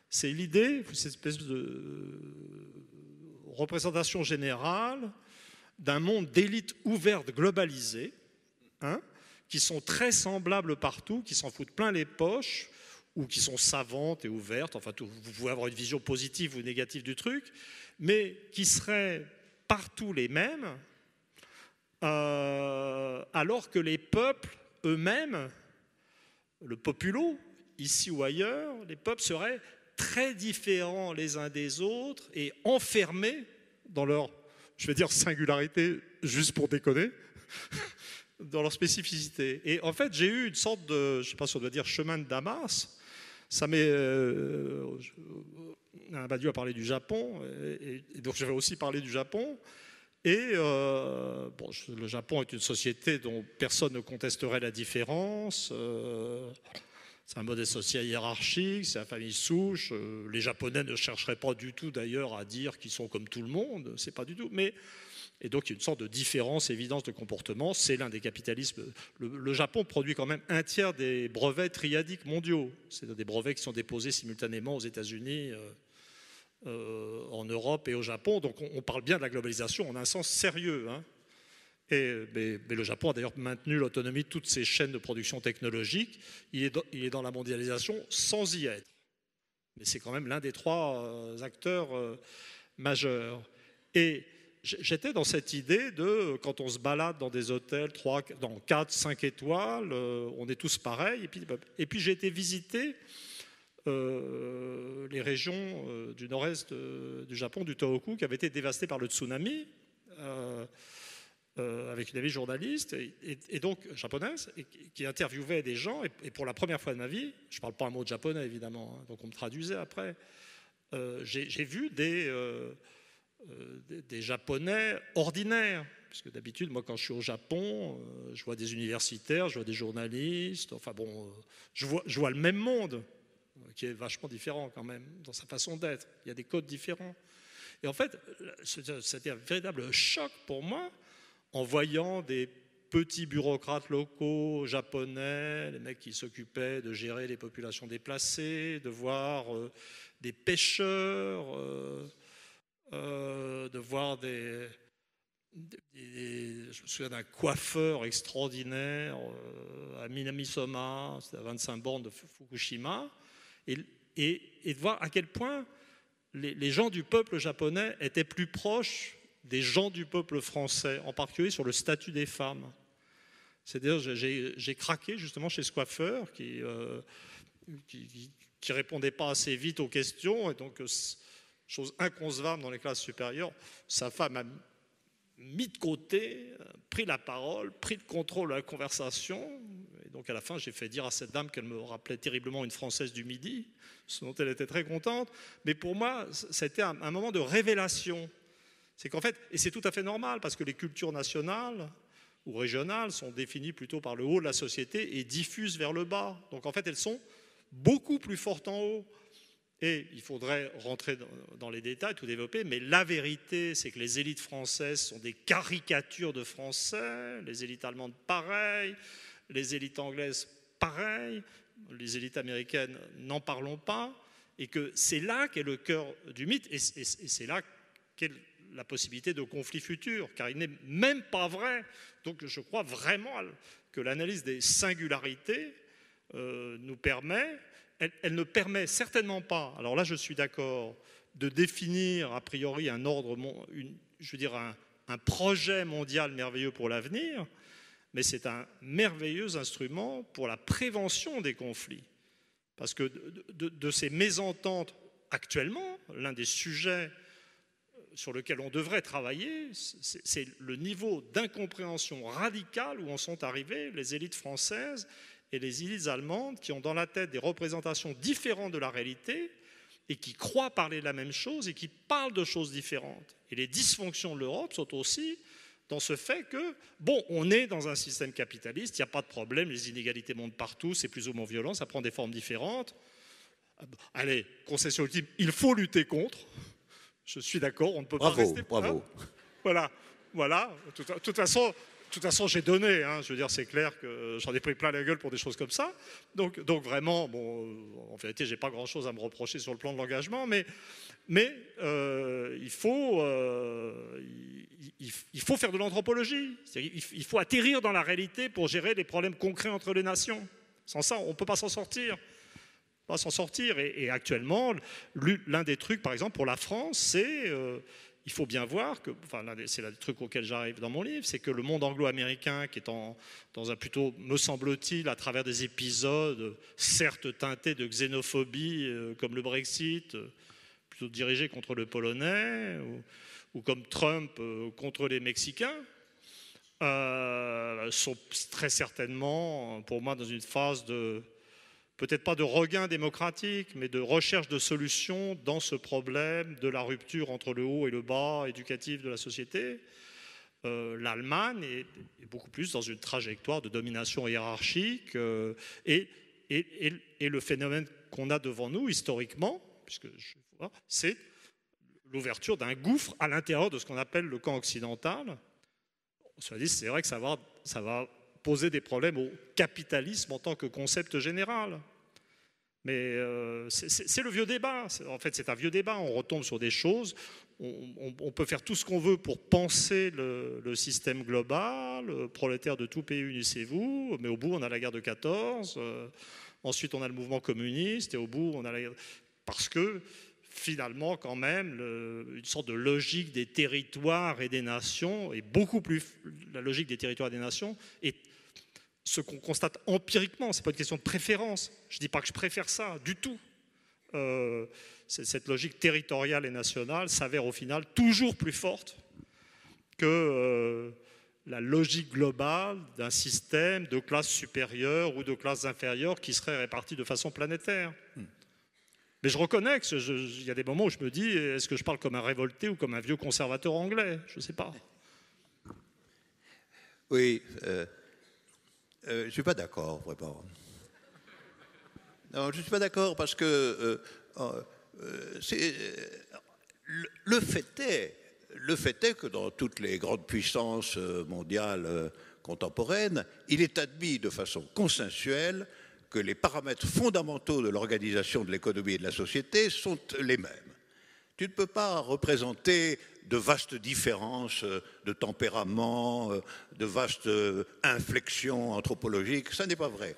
c'est l'idée, cette espèce de représentation générale d'un monde d'élites ouvertes, globalisées, qui sont très semblables partout, qui s'en foutent plein les poches, ou qui sont savantes et ouvertes, enfin vous pouvez avoir une vision positive ou négative du truc, mais qui seraient partout les mêmes, alors que les peuples eux-mêmes, le populo, ici ou ailleurs, les peuples seraient très différents les uns des autres et enfermés dans leur, je vais dire, singularité, juste pour déconner, dans leur spécificité. Et en fait, j'ai eu une sorte de, je ne sais pas si on doit dire chemin de Damas. Ça m'est... Badiou a parlé du Japon, et donc je vais aussi parler du Japon. Et bon, le Japon est une société dont personne ne contesterait la différence. C'est un modèle social hiérarchique, c'est la famille souche. Les Japonais ne chercheraient pas du tout d'ailleurs à dire qu'ils sont comme tout le monde, c'est pas du tout. Mais, et donc il y a une sorte de différence, évidence de comportement. C'est l'un des capitalismes. Le Japon produit quand même un tiers des brevets triadiques mondiaux. C'est des brevets qui sont déposés simultanément aux États-Unis, en Europe et au Japon. Donc on parle bien de la globalisation en un sens sérieux, hein. Mais le Japon a d'ailleurs maintenu l'autonomie de toutes ses chaînes de production technologique. Il est dans la mondialisation sans y être. Mais c'est quand même l'un des 3 acteurs majeurs. Et j'étais dans cette idée de, quand on se balade dans des hôtels, 4, 5 étoiles, on est tous pareils. Et puis j'ai été visiter les régions du nord-est du Japon, du Tohoku, qui avaient été dévastées par le tsunami. Avec une amie journaliste et donc japonaise qui interviewait des gens et pour la première fois de ma vie, je ne parle pas un mot de japonais évidemment, hein, donc on me traduisait après, j'ai vu des Japonais ordinaires, puisque d'habitude moi quand je suis au Japon, je vois des universitaires, je vois des journalistes, enfin bon, je vois le même monde qui est vachement différent quand même dans sa façon d'être, il y a des codes différents. Et en fait, c'était un véritable choc pour moi en voyant des petits bureaucrates locaux japonais, les mecs qui s'occupaient de gérer les populations déplacées, de voir des pêcheurs, de voir je me souviens d'un coiffeur extraordinaire à Minamisoma, c'était à 25 bornes de Fukushima, et de voir à quel point les gens du peuple japonais étaient plus proches des gens du peuple français, en particulier sur le statut des femmes. C'est-à-dire, j'ai craqué justement chez ce coiffeur qui répondait pas assez vite aux questions, et donc, chose inconcevable dans les classes supérieures, sa femme a mis de côté, pris la parole, pris le contrôle de la conversation, et donc à la fin, j'ai fait dire à cette dame qu'elle me rappelait terriblement une Française du Midi, ce dont elle était très contente, mais pour moi, c'était un moment de révélation. C'est qu'en fait, et c'est tout à fait normal, parce que les cultures nationales ou régionales sont définies plutôt par le haut de la société et diffusent vers le bas. Donc en fait, elles sont beaucoup plus fortes en haut. Et il faudrait rentrer dans les détails, tout développer, mais la vérité, c'est que les élites françaises sont des caricatures de Français, les élites allemandes pareil, les élites anglaises pareil, les élites américaines n'en parlons pas, et que c'est là qu'est le cœur du mythe, et c'est là qu'est la possibilité de conflits futurs, car il n'est même pas vrai. Donc je crois vraiment que l'analyse des singularités nous permet, elle ne permet certainement pas, alors là je suis d'accord, de définir a priori un ordre, je veux dire un projet mondial merveilleux pour l'avenir, mais c'est un merveilleux instrument pour la prévention des conflits. Parce que de ces mésententes actuellement, l'un des sujets sur lequel on devrait travailler, c'est le niveau d'incompréhension radicale où en sont arrivées les élites françaises et les élites allemandes qui ont dans la tête des représentations différentes de la réalité et qui croient parler de la même chose et qui parlent de choses différentes. Et les dysfonctions de l'Europe sont aussi dans ce fait que, bon, on est dans un système capitaliste, il n'y a pas de problème, les inégalités montent partout, c'est plus ou moins violent, ça prend des formes différentes. Allez, concession ultime, il faut lutter contre. Je suis d'accord, on ne peut pas rester... Bravo. Voilà. De toute façon, j'ai donné. Hein, je veux dire, c'est clair que j'en ai pris plein la gueule pour des choses comme ça. Donc vraiment, bon, en vérité, j'ai pas grand-chose à me reprocher sur le plan de l'engagement, mais il faut faire de l'anthropologie. Il faut atterrir dans la réalité pour gérer les problèmes concrets entre les nations. Sans ça, on ne peut pas s'en sortir. Et actuellement, l'un des trucs, par exemple, pour la France, c'est il faut bien voir que, enfin, c'est le truc auquel j'arrive dans mon livre, c'est que le monde anglo-américain, qui est dans un plutôt, me semble-t-il, à travers des épisodes certes teintés de xénophobie, comme le Brexit, plutôt dirigé contre le Polonais, ou comme Trump contre les Mexicains, sont très certainement, pour moi, dans une phase de, peut-être pas de regain démocratique, mais de recherche de solutions dans ce problème de la rupture entre le haut et le bas éducatif de la société. L'Allemagne est beaucoup plus dans une trajectoire de domination hiérarchique et le phénomène qu'on a devant nous historiquement, c'est l'ouverture d'un gouffre à l'intérieur de ce qu'on appelle le camp occidental. C'est vrai que ça va poser des problèmes au capitalisme en tant que concept général. Mais c'est le vieux débat. En fait, c'est un vieux débat. On retombe sur des choses. On peut faire tout ce qu'on veut pour penser le système global, prolétaire de tout pays, unissez-vous. Mais au bout, on a la guerre de 14. Ensuite, on a le mouvement communiste. Et au bout, on a la guerre... Parce que finalement, quand même, une sorte de logique des territoires et des nations est beaucoup plus... La logique des territoires et des nations est ce qu'on constate empiriquement. Ce n'est pas une question de préférence. Je ne dis pas que je préfère ça, du tout. Cette logique territoriale et nationale s'avère au final toujours plus forte que la logique globale d'un système de classes supérieures ou de classes inférieures qui serait réparti de façon planétaire. Mais je reconnais qu'il y a des moments où je me dis, est-ce que je parle comme un révolté ou comme un vieux conservateur anglais? Je ne sais pas. Oui, je ne suis pas d'accord, vraiment. Non, je ne suis pas d'accord parce que le fait est que dans toutes les grandes puissances mondiales contemporaines, il est admis de façon consensuelle que les paramètres fondamentaux de l'organisation de l'économie et de la société sont les mêmes. Tu ne peux pas représenter de vastes différences de tempérament, de vastes inflexions anthropologiques. Ça n'est pas vrai.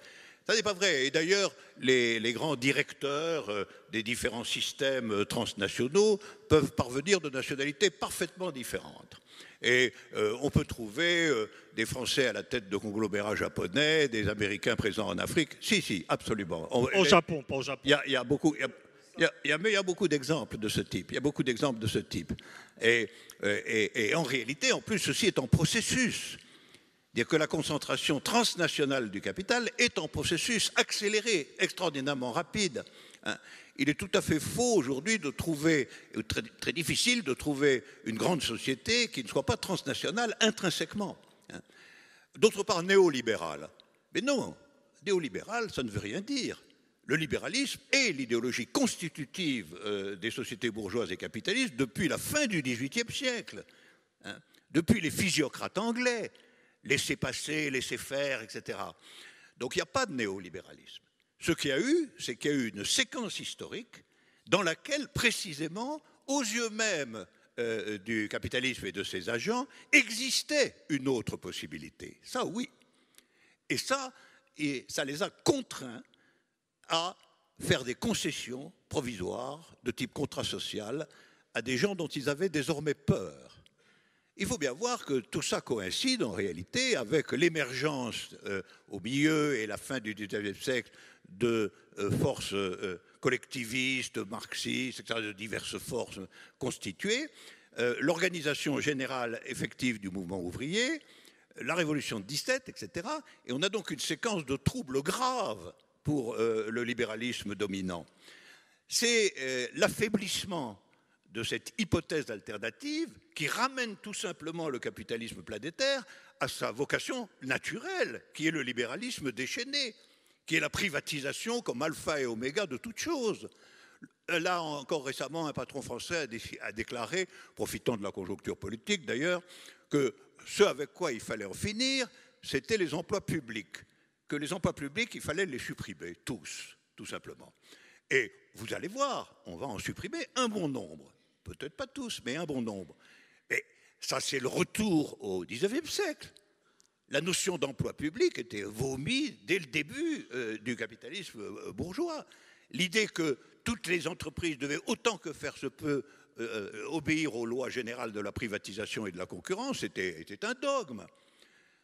Ça n'est pas vrai. Et d'ailleurs, les grands directeurs des différents systèmes transnationaux peuvent parvenir de nationalités parfaitement différentes. Et on peut trouver des Français à la tête de conglomérats japonais, des Américains présents en Afrique. Si, absolument. Au Japon, pas au Japon. Il y a beaucoup d'exemples de ce type. Il y a beaucoup d'exemples de ce type. Et en réalité, en plus, ceci est en processus. Dire que la concentration transnationale du capital est en processus accéléré, extraordinairement rapide. Il est tout à fait faux aujourd'hui de trouver, très, très difficile de trouver une grande société qui ne soit pas transnationale intrinsèquement. D'autre part, néolibérale. Mais non, néolibéral, ça ne veut rien dire. Le libéralisme est l'idéologie constitutive des sociétés bourgeoises et capitalistes depuis la fin du XVIIIe siècle, depuis les physiocrates anglais, laisser passer, laisser faire, etc. Donc il n'y a pas de néolibéralisme. Ce qu'il y a eu, c'est qu'il y a eu une séquence historique dans laquelle, précisément, aux yeux même du capitalisme et de ses agents, existait une autre possibilité. Ça, oui. Et ça les a contraints à faire des concessions provisoires de type contrat social à des gens dont ils avaient désormais peur. Il faut bien voir que tout ça coïncide en réalité avec l'émergence au milieu et la fin du XIXe siècle de forces collectivistes, marxistes, etc., de diverses forces constituées, l'organisation générale effective du mouvement ouvrier, la révolution de 17, etc. Et on a donc une séquence de troubles graves pour le libéralisme dominant. C'est l'affaiblissement de cette hypothèse alternative qui ramène tout simplement le capitalisme planétaire à sa vocation naturelle, qui est le libéralisme déchaîné, qui est la privatisation comme alpha et oméga de toute chose. Là, encore récemment, un patron français a déclaré, profitant de la conjoncture politique d'ailleurs, que ce avec quoi il fallait en finir, c'était les emplois publics. Que les emplois publics, il fallait les supprimer, tous, tout simplement. Et vous allez voir, on va en supprimer un bon nombre. Peut-être pas tous, mais un bon nombre. Et ça, c'est le retour au XIXe siècle. La notion d'emploi public était vomi dès le début du capitalisme bourgeois. L'idée que toutes les entreprises devaient autant que faire se peut obéir aux lois générales de la privatisation et de la concurrence était un dogme.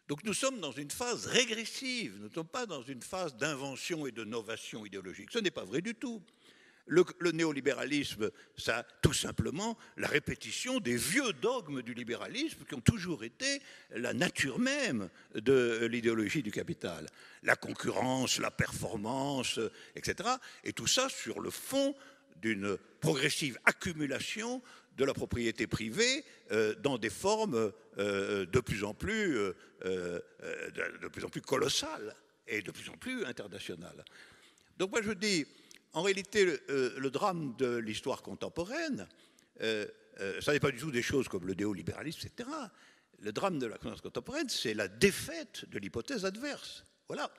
Donc nous sommes dans une phase régressive, nous ne sommes pas dans une phase d'invention et de novation idéologique. Ce n'est pas vrai du tout. Le néolibéralisme, c'est tout simplement la répétition des vieux dogmes du libéralisme qui ont toujours été la nature même de l'idéologie du capital. La concurrence, la performance, etc. Et tout ça sur le fond d'une progressive accumulation de la propriété privée dans des formes de plus en plus colossales et de plus en plus internationales. Donc moi je dis, en réalité, le drame de l'histoire contemporaine, ça n'est pas du tout des choses comme le néolibéralisme, etc. Le drame de la connaissance contemporaine, c'est la défaite de l'hypothèse adverse. Voilà.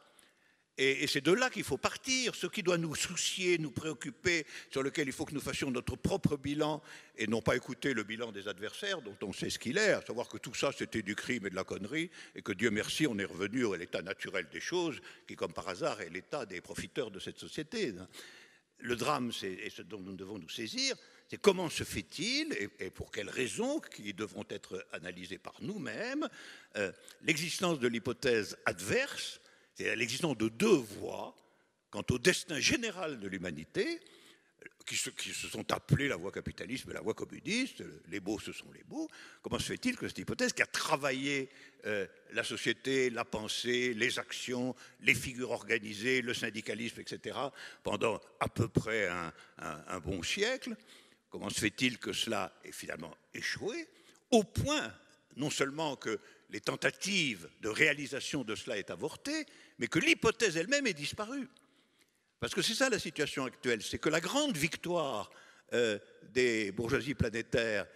Et c'est de là qu'il faut partir. Ce qui doit nous soucier, nous préoccuper, sur lequel il faut que nous fassions notre propre bilan, et non pas écouter le bilan des adversaires, dont on sait ce qu'il est, à savoir que tout ça, c'était du crime et de la connerie, et que Dieu merci, on est revenu à l'état naturel des choses, qui, comme par hasard, est l'état des profiteurs de cette société. Le drame, et ce dont nous devons nous saisir, c'est comment se fait-il, et pour quelles raisons, qui devront être analysées par nous-mêmes, l'existence de l'hypothèse adverse, c'est l'existence de deux voies quant au destin général de l'humanité, qui se sont appelées la voie capitaliste et la voie communiste, les beaux ce sont les beaux. Comment se fait-il que cette hypothèse qui a travaillé la société, la pensée, les actions, les figures organisées, le syndicalisme, etc., pendant à peu près un bon siècle, comment se fait-il que cela ait finalement échoué, au point non seulement que les tentatives de réalisation de cela aient avorté, mais que l'hypothèse elle-même ait disparu. Parce que c'est ça la situation actuelle, c'est que la grande victoire des bourgeoisies planétaires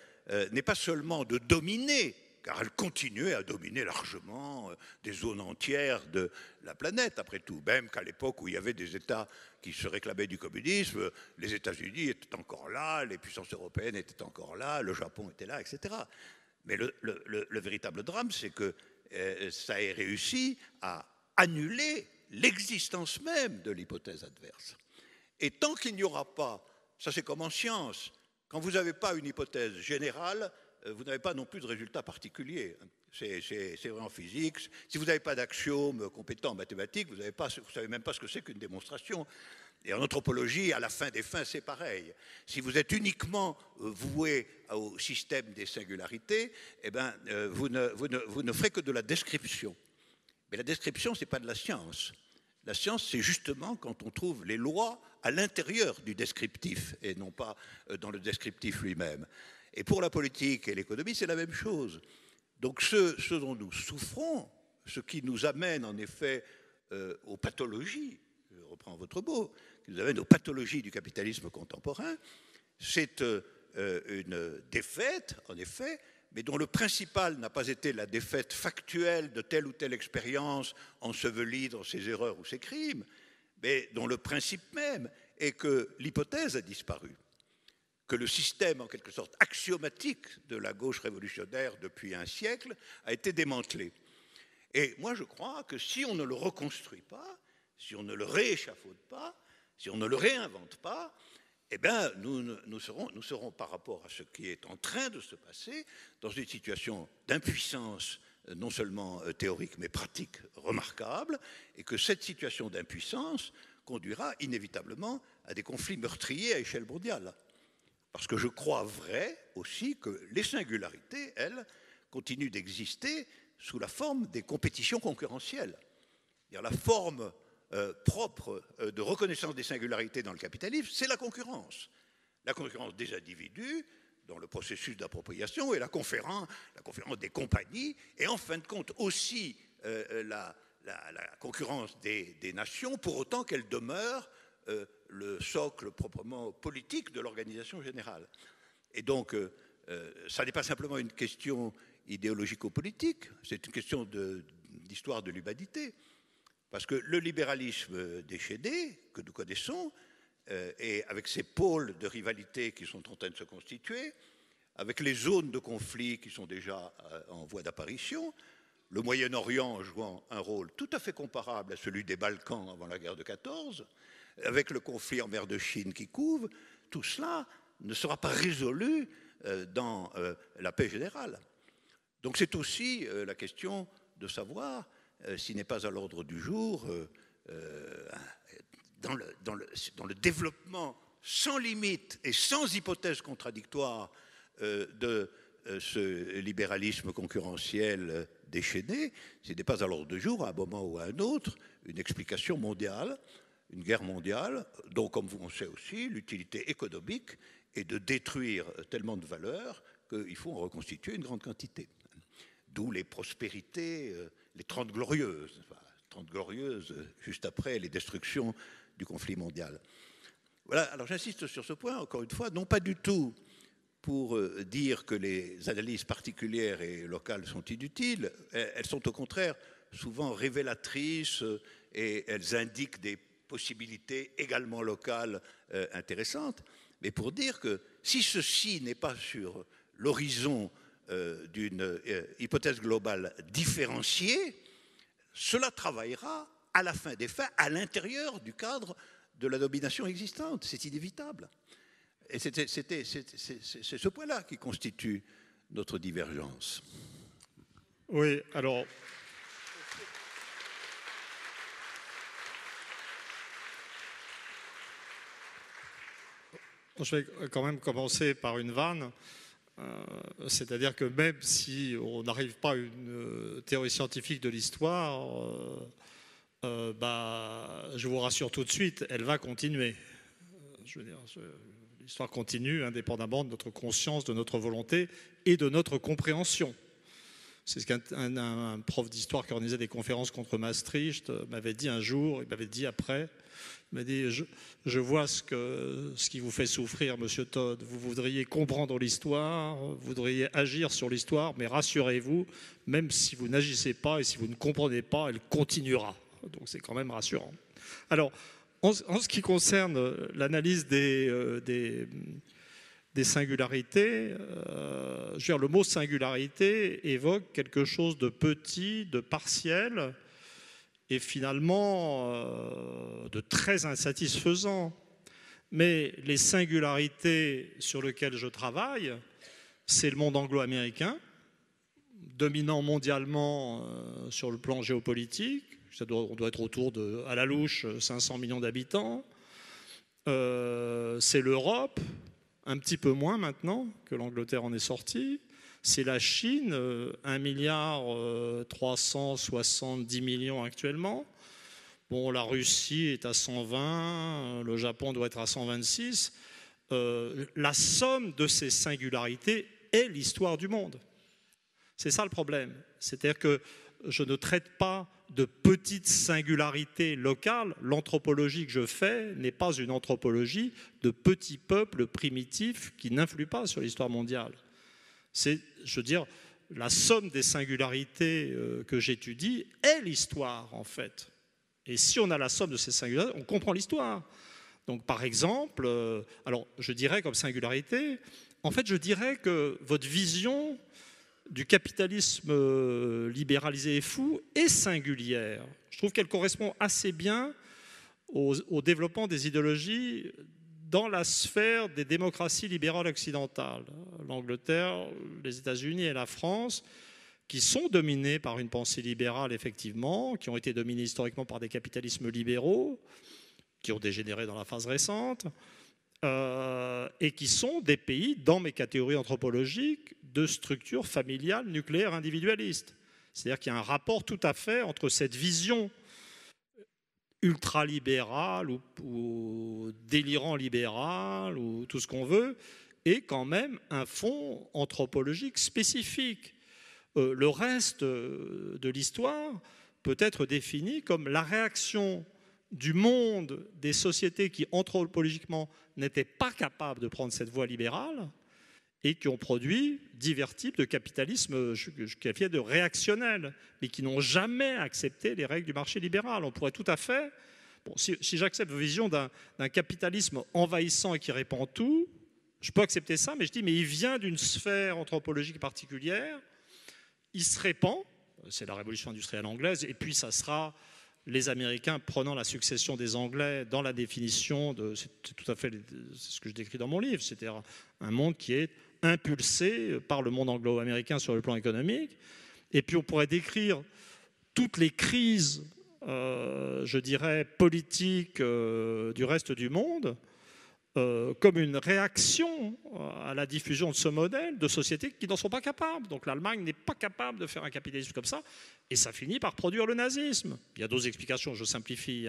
n'est pas seulement de dominer, car elles continuaient à dominer largement des zones entières de la planète, après tout, même qu'à l'époque où il y avait des États qui se réclamaient du communisme, les États-Unis étaient encore là, les puissances européennes étaient encore là, le Japon était là, etc. Mais le véritable drame, c'est que ça ait réussi à annuler l'existence même de l'hypothèse adverse. Et tant qu'il n'y aura pas, ça c'est comme en science, quand vous n'avez pas une hypothèse générale, vous n'avez pas non plus de résultats particuliers. C'est vrai en physique. Si vous n'avez pas d'axiome compétent en mathématiques, vous ne savez même pas ce que c'est qu'une démonstration. Et en anthropologie, à la fin des fins, c'est pareil. Si vous êtes uniquement voué au système des singularités, eh ben, vous ne ferez que de la description. Mais la description, ce n'est pas de la science. La science, c'est justement quand on trouve les lois à l'intérieur du descriptif et non pas dans le descriptif lui-même. Et pour la politique et l'économie, c'est la même chose. Donc ce dont nous souffrons, ce qui nous amène en effet aux pathologies, je reprends votre mot, qui nous amène aux pathologies du capitalisme contemporain, c'est une défaite, en effet, mais dont le principal n'a pas été la défaite factuelle de telle ou telle expérience ensevelie dans ses erreurs ou ses crimes, mais dont le principe même est que l'hypothèse a disparu, que le système, en quelque sorte, axiomatique de la gauche révolutionnaire depuis un siècle a été démantelé. Et moi, je crois que si on ne le reconstruit pas, si on ne le rééchafaude pas, si on ne le réinvente pas, eh bien, nous serons, par rapport à ce qui est en train de se passer, dans une situation d'impuissance, non seulement théorique, mais pratique, remarquable, et que cette situation d'impuissance conduira inévitablement à des conflits meurtriers à échelle mondiale. Parce que je crois vrai aussi que les singularités, elles, continuent d'exister sous la forme des compétitions concurrentielles. C'est-à-dire la forme propre de reconnaissance des singularités dans le capitalisme, c'est la concurrence. La concurrence des individus dans le processus d'appropriation et la conférence des compagnies, et en fin de compte aussi la concurrence des nations, pour autant qu'elle demeure le socle proprement politique de l'organisation générale. Et donc, ça n'est pas simplement une question idéologico-politique, c'est une question d'histoire de l'humanité. Parce que le libéralisme déchaîné, que nous connaissons, et avec ces pôles de rivalité qui sont en train de se constituer, avec les zones de conflit qui sont déjà en voie d'apparition, le Moyen-Orient jouant un rôle tout à fait comparable à celui des Balkans avant la guerre de 14, avec le conflit en mer de Chine qui couve, tout cela ne sera pas résolu dans la paix générale. Donc c'est aussi la question de savoir s'il n'est pas à l'ordre du jour dans le développement sans limite et sans hypothèse contradictoire de ce libéralisme concurrentiel déchaîné, s'il n'est pas à l'ordre du jour, à un moment ou à un autre, une explication mondiale, une guerre mondiale, dont, comme on sait aussi, l'utilité économique est de détruire tellement de valeurs qu'il faut en reconstituer une grande quantité. D'où les prospérités, les 30 glorieuses, juste après les destructions du conflit mondial. Voilà, alors j'insiste sur ce point, encore une fois, non pas du tout pour dire que les analyses particulières et locales sont inutiles, elles sont au contraire souvent révélatrices et elles indiquent des possibilités également locales intéressantes, mais pour dire que si ceci n'est pas sur l'horizon d'une hypothèse globale différenciée, cela travaillera à la fin des fins à l'intérieur du cadre de la domination existante. C'est inévitable. Et c'est ce point-là qui constitue notre divergence. Oui, alors... Je vais quand même commencer par une vanne. C'est-à-dire que même si on n'arrive pas à une théorie scientifique de l'histoire, je vous rassure tout de suite, elle va continuer. Je veux dire, l'histoire continue indépendamment de notre conscience, de notre volonté et de notre compréhension. C'est ce qu'un prof d'histoire qui organisait des conférences contre Maastricht m'avait dit un jour, il m'avait dit après, il m'a dit je vois ce qui vous fait souffrir, monsieur Todd. Vous voudriez comprendre l'histoire, vous voudriez agir sur l'histoire, mais rassurez-vous, même si vous n'agissez pas et si vous ne comprenez pas, elle continuera. Donc c'est quand même rassurant. Alors, en ce qui concerne l'analyse des singularités, je veux dire, le mot singularité évoque quelque chose de petit, de partiel, et finalement de très insatisfaisant. Mais les singularités sur lesquelles je travaille, c'est le monde anglo-américain, dominant mondialement sur le plan géopolitique. On doit être autour de, à la louche, 500 millions d'habitants. C'est l'Europe, un petit peu moins maintenant que l'Angleterre en est sortie. C'est la Chine, 1,370 milliard actuellement. Bon, la Russie est à 120, le Japon doit être à 126. La somme de ces singularités est l'histoire du monde. C'est ça le problème. C'est-à-dire que je ne traite pas de petites singularités locales. L'anthropologie que je fais n'est pas une anthropologie de petits peuples primitifs qui n'influent pas sur l'histoire mondiale. C'est, je veux dire, la somme des singularités que j'étudie est l'histoire, en fait. Et si on a la somme de ces singularités, on comprend l'histoire. Donc, par exemple, alors je dirais comme singularité, en fait, je dirais que votre vision du capitalisme libéralisé et fou est singulière. Je trouve qu'elle correspond assez bien au développement des idéologies dans la sphère des démocraties libérales occidentales. L'Angleterre, les États-Unis et la France, qui sont dominés par une pensée libérale, effectivement, qui ont été dominés historiquement par des capitalismes libéraux, qui ont dégénéré dans la phase récente, et qui sont des pays, dans mes catégories anthropologiques, de structures familiales nucléaires individualistes. C'est-à-dire qu'il y a un rapport tout à fait entre cette vision ultralibéral ou délirant libéral ou tout ce qu'on veut, et quand même un fond anthropologique spécifique. Le reste de l'histoire peut être défini comme la réaction du monde des sociétés qui anthropologiquement n'étaient pas capables de prendre cette voie libérale et qui ont produit divers types de capitalisme, je qualifiais de réactionnel, mais qui n'ont jamais accepté les règles du marché libéral. On pourrait tout à fait, bon, si j'accepte vos visions d'un capitalisme envahissant et qui répand tout, je peux accepter ça, mais je dis, mais il vient d'une sphère anthropologique particulière, il se répand, c'est la révolution industrielle anglaise, et puis ça sera les Américains prenant la succession des Anglais dans la définition de... C'est tout à fait c'est ce que je décris dans mon livre, c'est-à-dire un monde qui est impulsé par le monde anglo-américain sur le plan économique. Et puis on pourrait décrire toutes les crises, je dirais, politiques du reste du monde comme une réaction à la diffusion de ce modèle de sociétés qui n'en sont pas capables. Donc l'Allemagne n'est pas capable de faire un capitalisme comme ça, et ça finit par produire le nazisme. Il y a d'autres explications, je simplifie.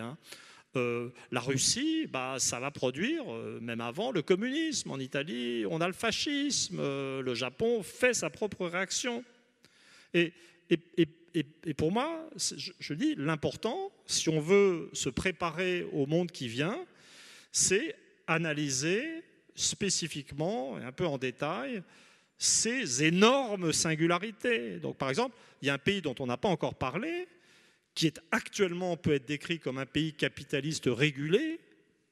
La Russie, ça va produire, même avant, le communisme. En Italie, on a le fascisme. Le Japon fait sa propre réaction. Et pour moi, je dis, l'important, si on veut se préparer au monde qui vient, c'est analyser spécifiquement et un peu en détail ces énormes singularités. Donc, par exemple, il y a un pays dont on n'a pas encore parlé, qui est actuellement peut être décrit comme un pays capitaliste régulé,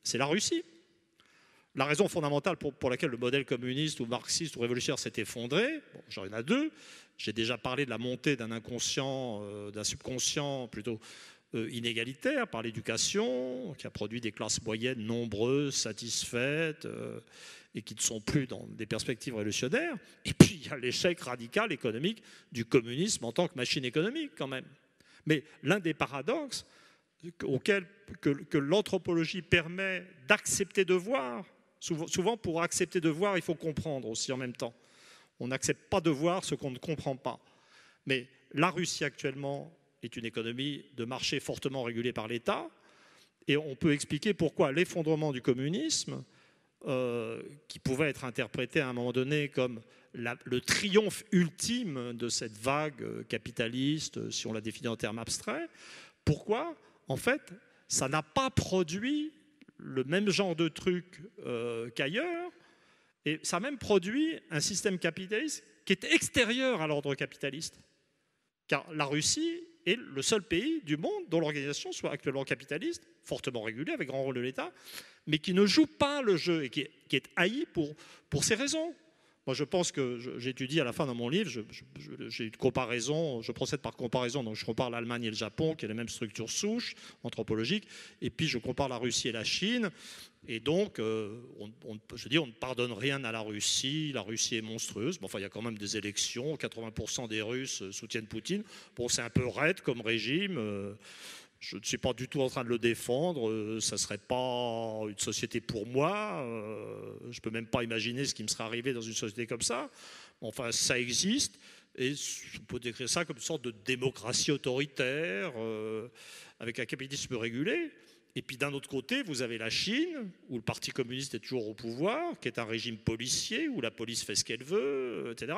c'est la Russie. La raison fondamentale pour laquelle le modèle communiste ou marxiste ou révolutionnaire s'est effondré, j'en ai deux. J'ai déjà parlé de la montée d'un inconscient, d'un subconscient plutôt inégalitaire par l'éducation, qui a produit des classes moyennes nombreuses, satisfaites, et qui ne sont plus dans des perspectives révolutionnaires. Et puis il y a l'échec radical économique du communisme en tant que machine économique quand même. Mais l'un des paradoxes que l'anthropologie permet d'accepter de voir, souvent pour accepter de voir, il faut comprendre aussi en même temps. On n'accepte pas de voir ce qu'on ne comprend pas. Mais la Russie actuellement est une économie de marché fortement régulée par l'État, et on peut expliquer pourquoi l'effondrement du communisme, qui pouvait être interprété à un moment donné comme le triomphe ultime de cette vague capitaliste, si on la définit en termes abstraits, pourquoi, en fait, ça n'a pas produit le même genre de truc qu'ailleurs, et ça a même produit un système capitaliste qui est extérieur à l'ordre capitaliste. Car la Russie est le seul pays du monde dont l'organisation soit actuellement capitaliste, fortement régulée, avec grand rôle de l'État, mais qui ne joue pas le jeu et qui est haï pour ces raisons. Moi, je pense que j'étudie à la fin dans mon livre, j'ai une comparaison, je procède par comparaison, donc je compare l'Allemagne et le Japon, qui ont les mêmes structures souches anthropologiques, et puis je compare la Russie et la Chine, et donc, je dis, on ne pardonne rien à la Russie est monstrueuse, bon, enfin, il y a quand même des élections, 80% des Russes soutiennent Poutine, bon, c'est un peu raide comme régime, je ne suis pas du tout en train de le défendre, ça ne serait pas une société pour moi, je ne peux même pas imaginer ce qui me serait arrivé dans une société comme ça. Enfin, ça existe, et on peut décrire ça comme une sorte de démocratie autoritaire, avec un capitalisme régulé. Et puis d'un autre côté, vous avez la Chine, où le Parti communiste est toujours au pouvoir, qui est un régime policier, où la police fait ce qu'elle veut, etc.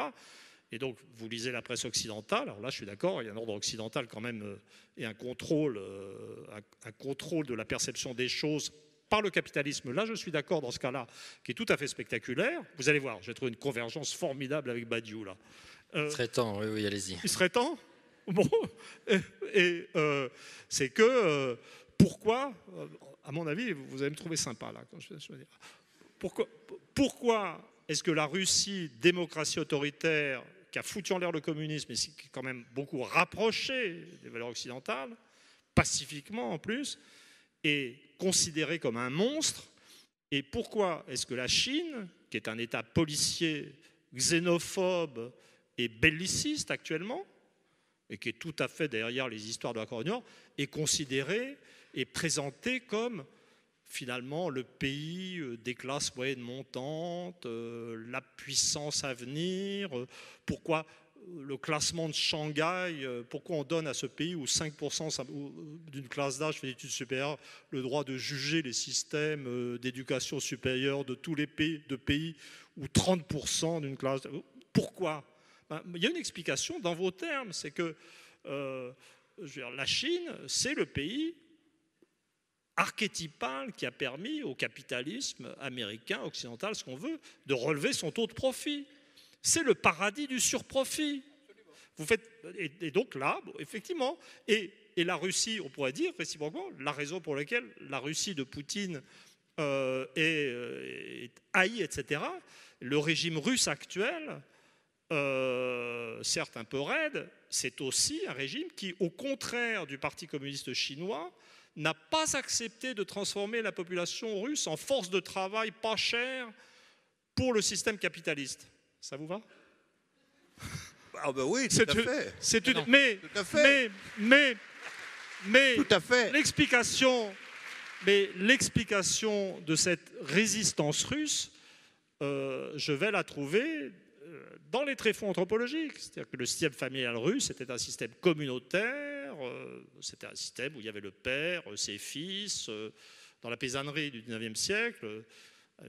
Et donc, vous lisez la presse occidentale, alors là, je suis d'accord, il y a un ordre occidental quand même, et un contrôle de la perception des choses par le capitalisme. Là, je suis d'accord dans ce cas-là, qui est tout à fait spectaculaire. Vous allez voir, j'ai trouvé une convergence formidable avec Badiou, là. Il serait temps, oui, allez-y. Il serait temps ? Bon, c'est que, pourquoi, à mon avis, vous allez me trouver sympa, là, quand je vais dire. Pourquoi est-ce que la Russie, démocratie autoritaire, qui a foutu en l'air le communisme, et qui est quand même beaucoup rapproché des valeurs occidentales, pacifiquement en plus, est considérée comme un monstre? Et pourquoi est-ce que la Chine, qui est un État policier, xénophobe et belliciste actuellement, et qui est tout à fait derrière les histoires de la Corée du Nord, est considérée et présentée comme finalement le pays des classes moyennes montantes, la puissance à venir? Pourquoi le classement de Shanghai, pourquoi on donne à ce pays où 5% d'une classe d'âge fait d'études supérieures le droit de juger les systèmes d'éducation supérieure de tous les pays où 30% d'une classe... Pourquoi? Il y a une explication dans vos termes, c'est que la Chine, c'est le pays archétypal qui a permis au capitalisme américain, occidental, ce qu'on veut, de relever son taux de profit. C'est le paradis du surprofit. Vous faites, et donc là, effectivement, et la Russie, on pourrait dire réciproquement, la raison pour laquelle la Russie de Poutine est haïe, etc., le régime russe actuel certes un peu raide, c'est aussi un régime qui, au contraire du Parti communiste chinois, n'a pas accepté de transformer la population russe en force de travail pas chère pour le système capitaliste. Ça vous va? Ah ben oui, tout à fait. Mais Tout à fait. l'explication de cette résistance russe, je vais la trouver dans les tréfonds anthropologiques. C'est-à-dire que le système familial russe était un système communautaire, c'était un système où il y avait le père, ses fils, dans la paysannerie du 19e siècle,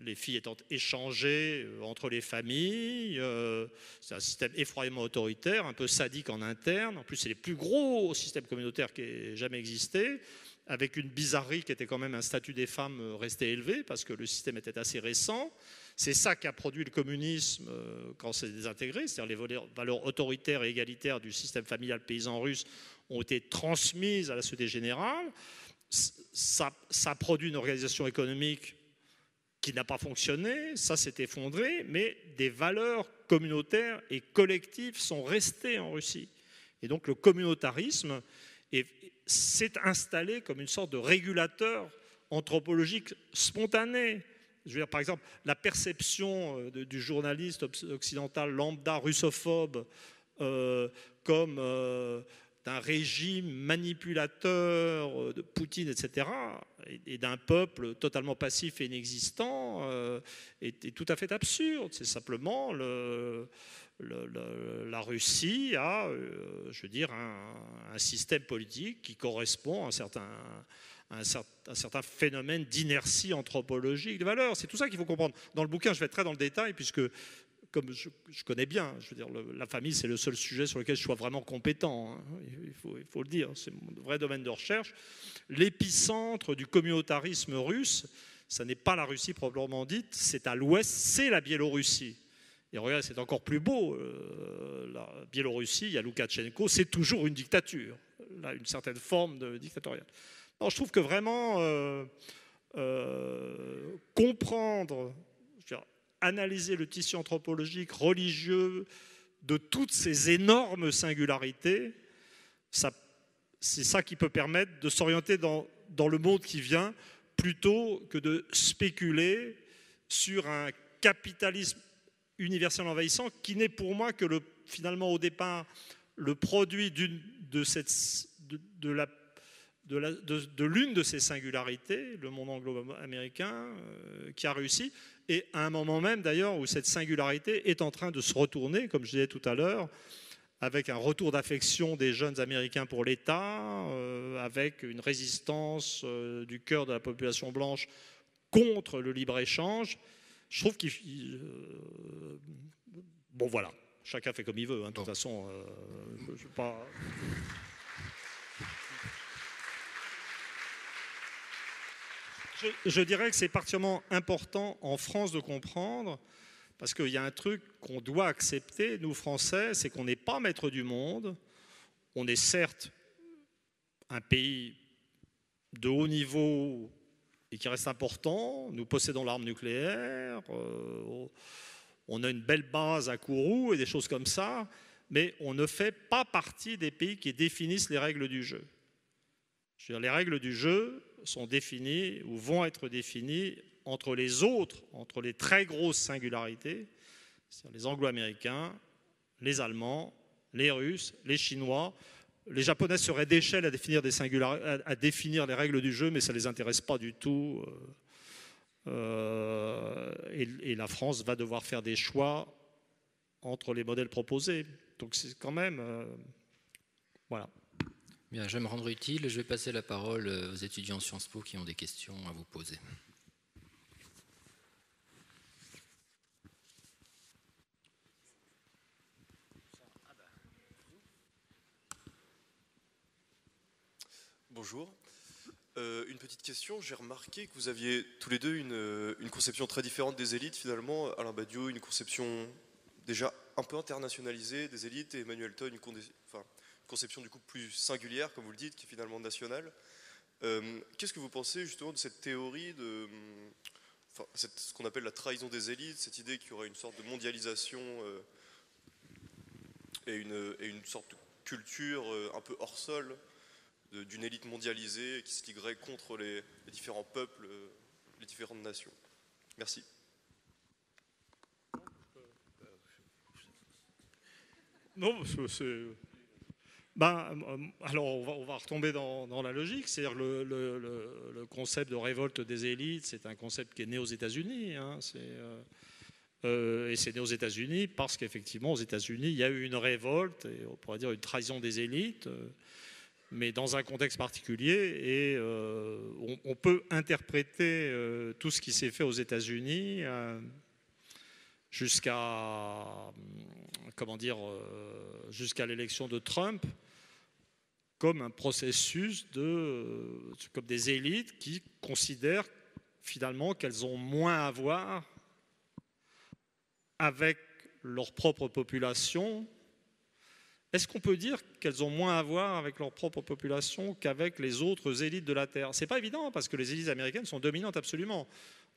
les filles étant échangées entre les familles. C'est un système effroyablement autoritaire, un peu sadique en interne. En plus, c'est les plus gros systèmes communautaires qui aient jamais existé, avec une bizarrerie qui était quand même un statut des femmes resté élevé, parce que le système était assez récent. C'est ça qui a produit le communisme quand c'est désintégré, c'est-à-dire les valeurs autoritaires et égalitaires du système familial paysan russe ont été transmises à la société générale. Ça produit une organisation économique qui n'a pas fonctionné, ça s'est effondré, mais des valeurs communautaires et collectives sont restées en Russie. Et donc le communautarisme s'est installé comme une sorte de régulateur anthropologique spontané. Je veux dire, par exemple, la perception du journaliste occidental lambda russophobe comme d'un régime manipulateur de Poutine, etc., et d'un peuple totalement passif et inexistant est tout à fait absurde. C'est simplement la Russie a, je veux dire, un système politique qui correspond à un certain phénomène d'inertie anthropologique de valeurs. C'est tout ça qu'il faut comprendre. Dans le bouquin, je vais être très dans le détail, puisque, comme je connais bien, je veux dire, la famille, c'est le seul sujet sur lequel je sois vraiment compétent. Hein. Il faut le dire, c'est mon vrai domaine de recherche. L'épicentre du communautarisme russe, ça n'est pas la Russie proprement dite, c'est à l'ouest, c'est la Biélorussie. Et regarde, c'est encore plus beau. La Biélorussie, il y a Loukachenko, c'est toujours une dictature. Là, une certaine forme de dictatoriale. Alors, je trouve que vraiment comprendre, analyser le tissu anthropologique, religieux de toutes ces énormes singularités, c'est ça qui peut permettre de s'orienter dans le monde qui vient, plutôt que de spéculer sur un capitalisme universel envahissant qui n'est pour moi que finalement au départ le produit de l'une de ces singularités, le monde anglo-américain, qui a réussi, et à un moment même d'ailleurs où cette singularité est en train de se retourner, comme je disais tout à l'heure, avec un retour d'affection des jeunes Américains pour l'État, avec une résistance du cœur de la population blanche contre le libre-échange. Je trouve qu'il... bon voilà, chacun fait comme il veut, hein, de toute façon, je ne sais pas... Je dirais que c'est particulièrement important en France de comprendre, parce qu'il y a un truc qu'on doit accepter, nous Français, c'est qu'on n'est pas maître du monde. On est certes un pays de haut niveau et qui reste important. Nous possédons l'arme nucléaire, on a une belle base à Kourou et des choses comme ça, mais on ne fait pas partie des pays qui définissent les règles du jeu. Je veux dire, les règles du jeu sont définies ou vont être définies entre les autres, entre les très grosses singularités, c'est-à-dire les Anglo-Américains, les Allemands, les Russes, les Chinois. Les Japonais seraient d'échelle à définir les règles du jeu, mais ça ne les intéresse pas du tout. Et la France va devoir faire des choix entre les modèles proposés. Donc c'est quand même... voilà. Bien, je vais me rendre utile. Je vais passer la parole aux étudiants Sciences Po qui ont des questions à vous poser. Bonjour. Une petite question. J'ai remarqué que vous aviez tous les deux une conception très différente des élites, finalement. Alain Badiou, une conception déjà un peu internationalisée des élites, et Emmanuel Todd, une conception du coup plus singulière, comme vous le dites, qui est finalement nationale. Qu'est-ce que vous pensez justement de cette théorie de ce qu'on appelle la trahison des élites, cette idée qu'il y aurait une sorte de mondialisation et une sorte de culture un peu hors sol d'une élite mondialisée qui se liguerait contre les différents peuples, les différentes nations. Merci. Non, alors on va retomber dans la logique, c'est-à-dire le concept de révolte des élites, c'est un concept qui est né aux États-Unis, hein, et c'est né aux États-Unis parce qu'effectivement aux États-Unis il y a eu une révolte, et on pourrait dire une trahison des élites, mais dans un contexte particulier, et on peut interpréter tout ce qui s'est fait aux États-Unis jusqu'à l'élection de Trump comme un processus comme des élites qui considèrent finalement qu'elles ont moins à voir avec leur propre population. Est-ce qu'on peut dire qu'elles ont moins à voir avec leur propre population qu'avec les autres élites de la Terre? C'est pas évident parce que les élites américaines sont dominantes absolument.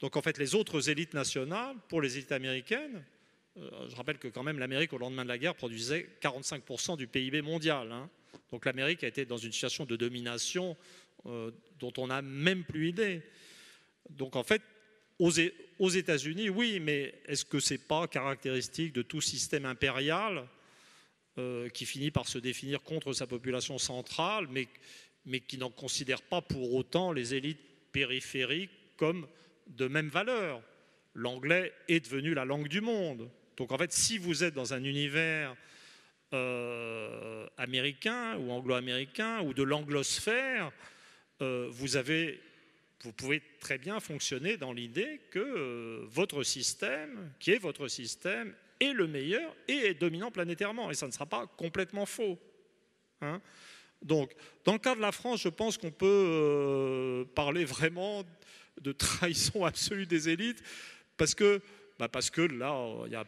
Donc en fait, les autres élites nationales, pour les élites américaines, je rappelle que quand même l'Amérique au lendemain de la guerre produisait 45% du PIB mondial. Hein. Donc l'Amérique a été dans une situation de domination dont on n'a même plus idée. Donc en fait, aux États-Unis, oui, mais est-ce que c'est pas caractéristique de tout système impérial qui finit par se définir contre sa population centrale, mais qui n'en considère pas pour autant les élites périphériques comme de même valeur? L'anglais est devenu la langue du monde. Donc en fait, si vous êtes dans un univers américain ou anglo-américain ou de l'anglosphère, vous pouvez très bien fonctionner dans l'idée que votre système, qui est votre système, est le meilleur et est dominant planétairement. Et ça ne sera pas complètement faux. Hein. Donc, dans le cas de la France, je pense qu'on peut parler vraiment de trahison absolue des élites, parce que là, il y a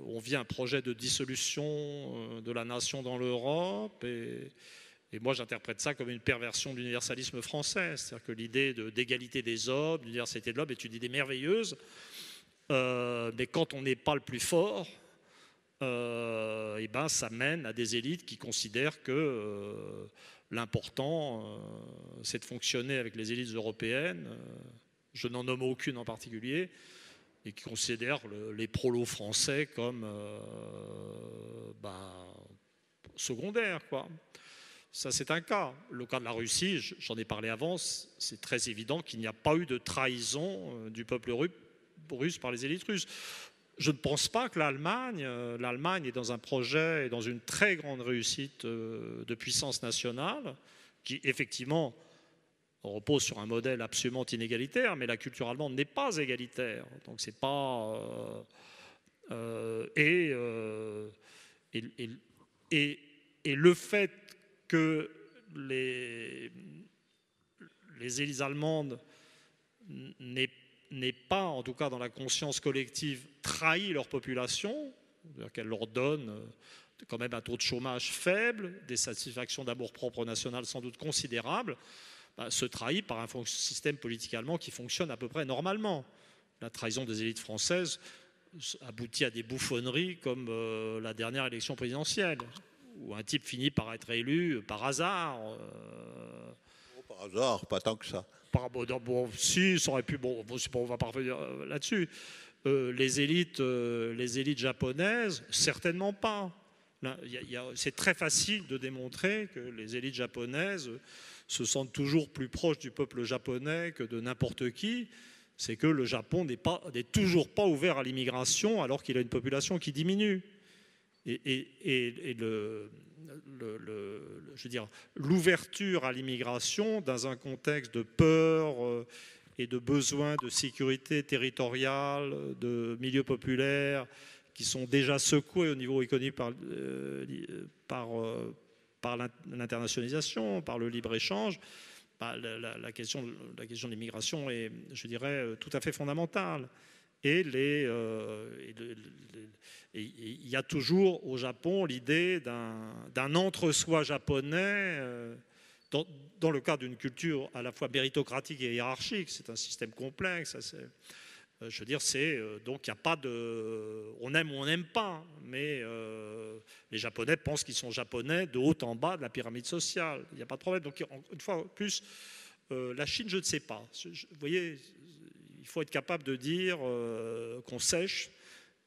on vit un projet de dissolution de la nation dans l'Europe, et moi j'interprète ça comme une perversion de l'universalisme français, c'est-à-dire que l'idée d'égalité des hommes, d'universalité de l'homme est une idée merveilleuse, mais quand on n'est pas le plus fort, ça mène à des élites qui considèrent que l'important, c'est de fonctionner avec les élites européennes, je n'en nomme aucune en particulier, et qui considèrent les prolos français comme secondaires, quoi. Ça, c'est un cas. Le cas de la Russie, j'en ai parlé avant, c'est très évident qu'il n'y a pas eu de trahison du peuple russe par les élites russes. Je ne pense pas que l'Allemagne est dans un projet et dans une très grande réussite de puissance nationale, qui effectivement repose sur un modèle absolument inégalitaire, mais la culture allemande n'est pas égalitaire. Donc c'est pas et le fait que les élites allemandes n'aient pas, en tout cas dans la conscience collective, trahi leur population, c'est-à-dire qu'elles leur donnent quand même un taux de chômage faible, des satisfactions d'amour-propre national sans doute considérables, se trahit par un système politique allemand qui fonctionne à peu près normalement. La trahison des élites françaises aboutit à des bouffonneries comme la dernière élection présidentielle, où un type finit par être élu par hasard. Par hasard, pas tant que ça. Si, ça aurait pu. Bon, on va pas revenir là-dessus. Les élites japonaises, certainement pas. C'est très facile de démontrer que les élites japonaises se sentent toujours plus proches du peuple japonais que de n'importe qui. C'est que le Japon n'est toujours pas ouvert à l'immigration alors qu'il a une population qui diminue. L'ouverture à l'immigration dans un contexte de peur et de besoin de sécurité territoriale, de milieux populaires qui sont déjà secoués au niveau économique par l'internationalisation, par le libre-échange, la question de l'immigration est, je dirais, tout à fait fondamentale. Et il y a toujours au Japon l'idée d'un entre-soi japonais dans le cadre d'une culture à la fois méritocratique et hiérarchique. C'est un système complexe. Je veux dire, donc il n'y a pas de... On aime ou on n'aime pas, mais les Japonais pensent qu'ils sont Japonais de haut en bas de la pyramide sociale. Il n'y a pas de problème. Donc une fois plus, la Chine, je ne sais pas. Vous voyez, il faut être capable de dire qu'on sèche,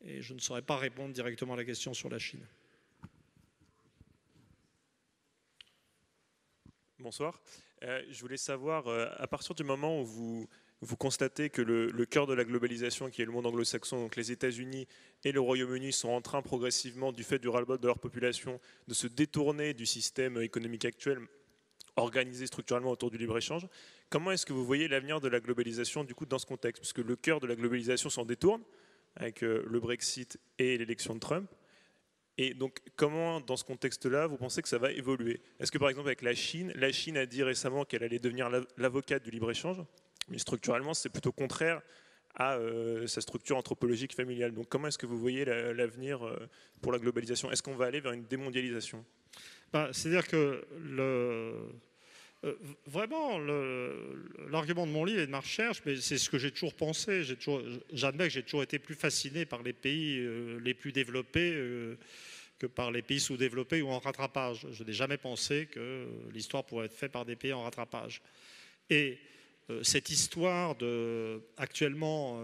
et je ne saurais pas répondre directement à la question sur la Chine. Bonsoir. Je voulais savoir, à partir du moment où vous constatez que le cœur de la globalisation, qui est le monde anglo-saxon, donc les États-Unis et le Royaume-Uni, sont en train progressivement, du fait du ras-le-bol de leur population, de se détourner du système économique actuel, organisé structurellement autour du libre-échange, comment est-ce que vous voyez l'avenir de la globalisation du coup dans ce contexte? Puisque le cœur de la globalisation s'en détourne, avec le Brexit et l'élection de Trump. Et donc, comment, dans ce contexte-là, vous pensez que ça va évoluer? Est-ce que, par exemple, avec la Chine a dit récemment qu'elle allait devenir l'avocate du libre-échange, mais structurellement, c'est plutôt contraire à sa structure anthropologique familiale. Donc, comment est-ce que vous voyez l'avenir pour la globalisation? Est-ce qu'on va aller vers une démondialisation? C'est-à-dire que vraiment, l'argument de mon livre et de ma recherche, mais c'est ce que j'ai toujours pensé. J'admets que j'ai toujours été plus fasciné par les pays les plus développés que par les pays sous-développés ou en rattrapage. Je n'ai jamais pensé que l'histoire pourrait être faite par des pays en rattrapage. Et cette histoire actuellement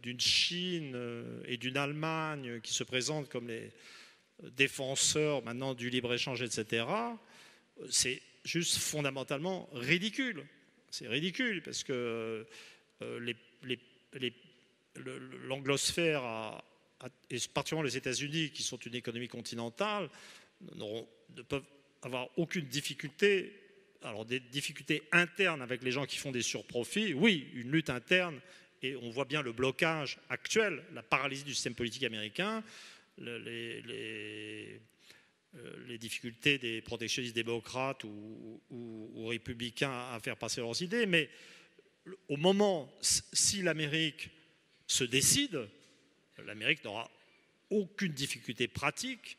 d'une Chine et d'une Allemagne qui se présentent comme les défenseurs maintenant du libre-échange, etc., c'est juste fondamentalement ridicule. C'est ridicule parce que l'anglosphère, et particulièrement les États-Unis, qui sont une économie continentale, ne peuvent avoir aucune difficulté. Alors des difficultés internes avec les gens qui font des surprofits, oui, une lutte interne, et on voit bien le blocage actuel, la paralysie du système politique américain, les difficultés des protectionnistes démocrates ou républicains à faire passer leurs idées, mais au moment, si l'Amérique se décide, l'Amérique n'aura aucune difficulté pratique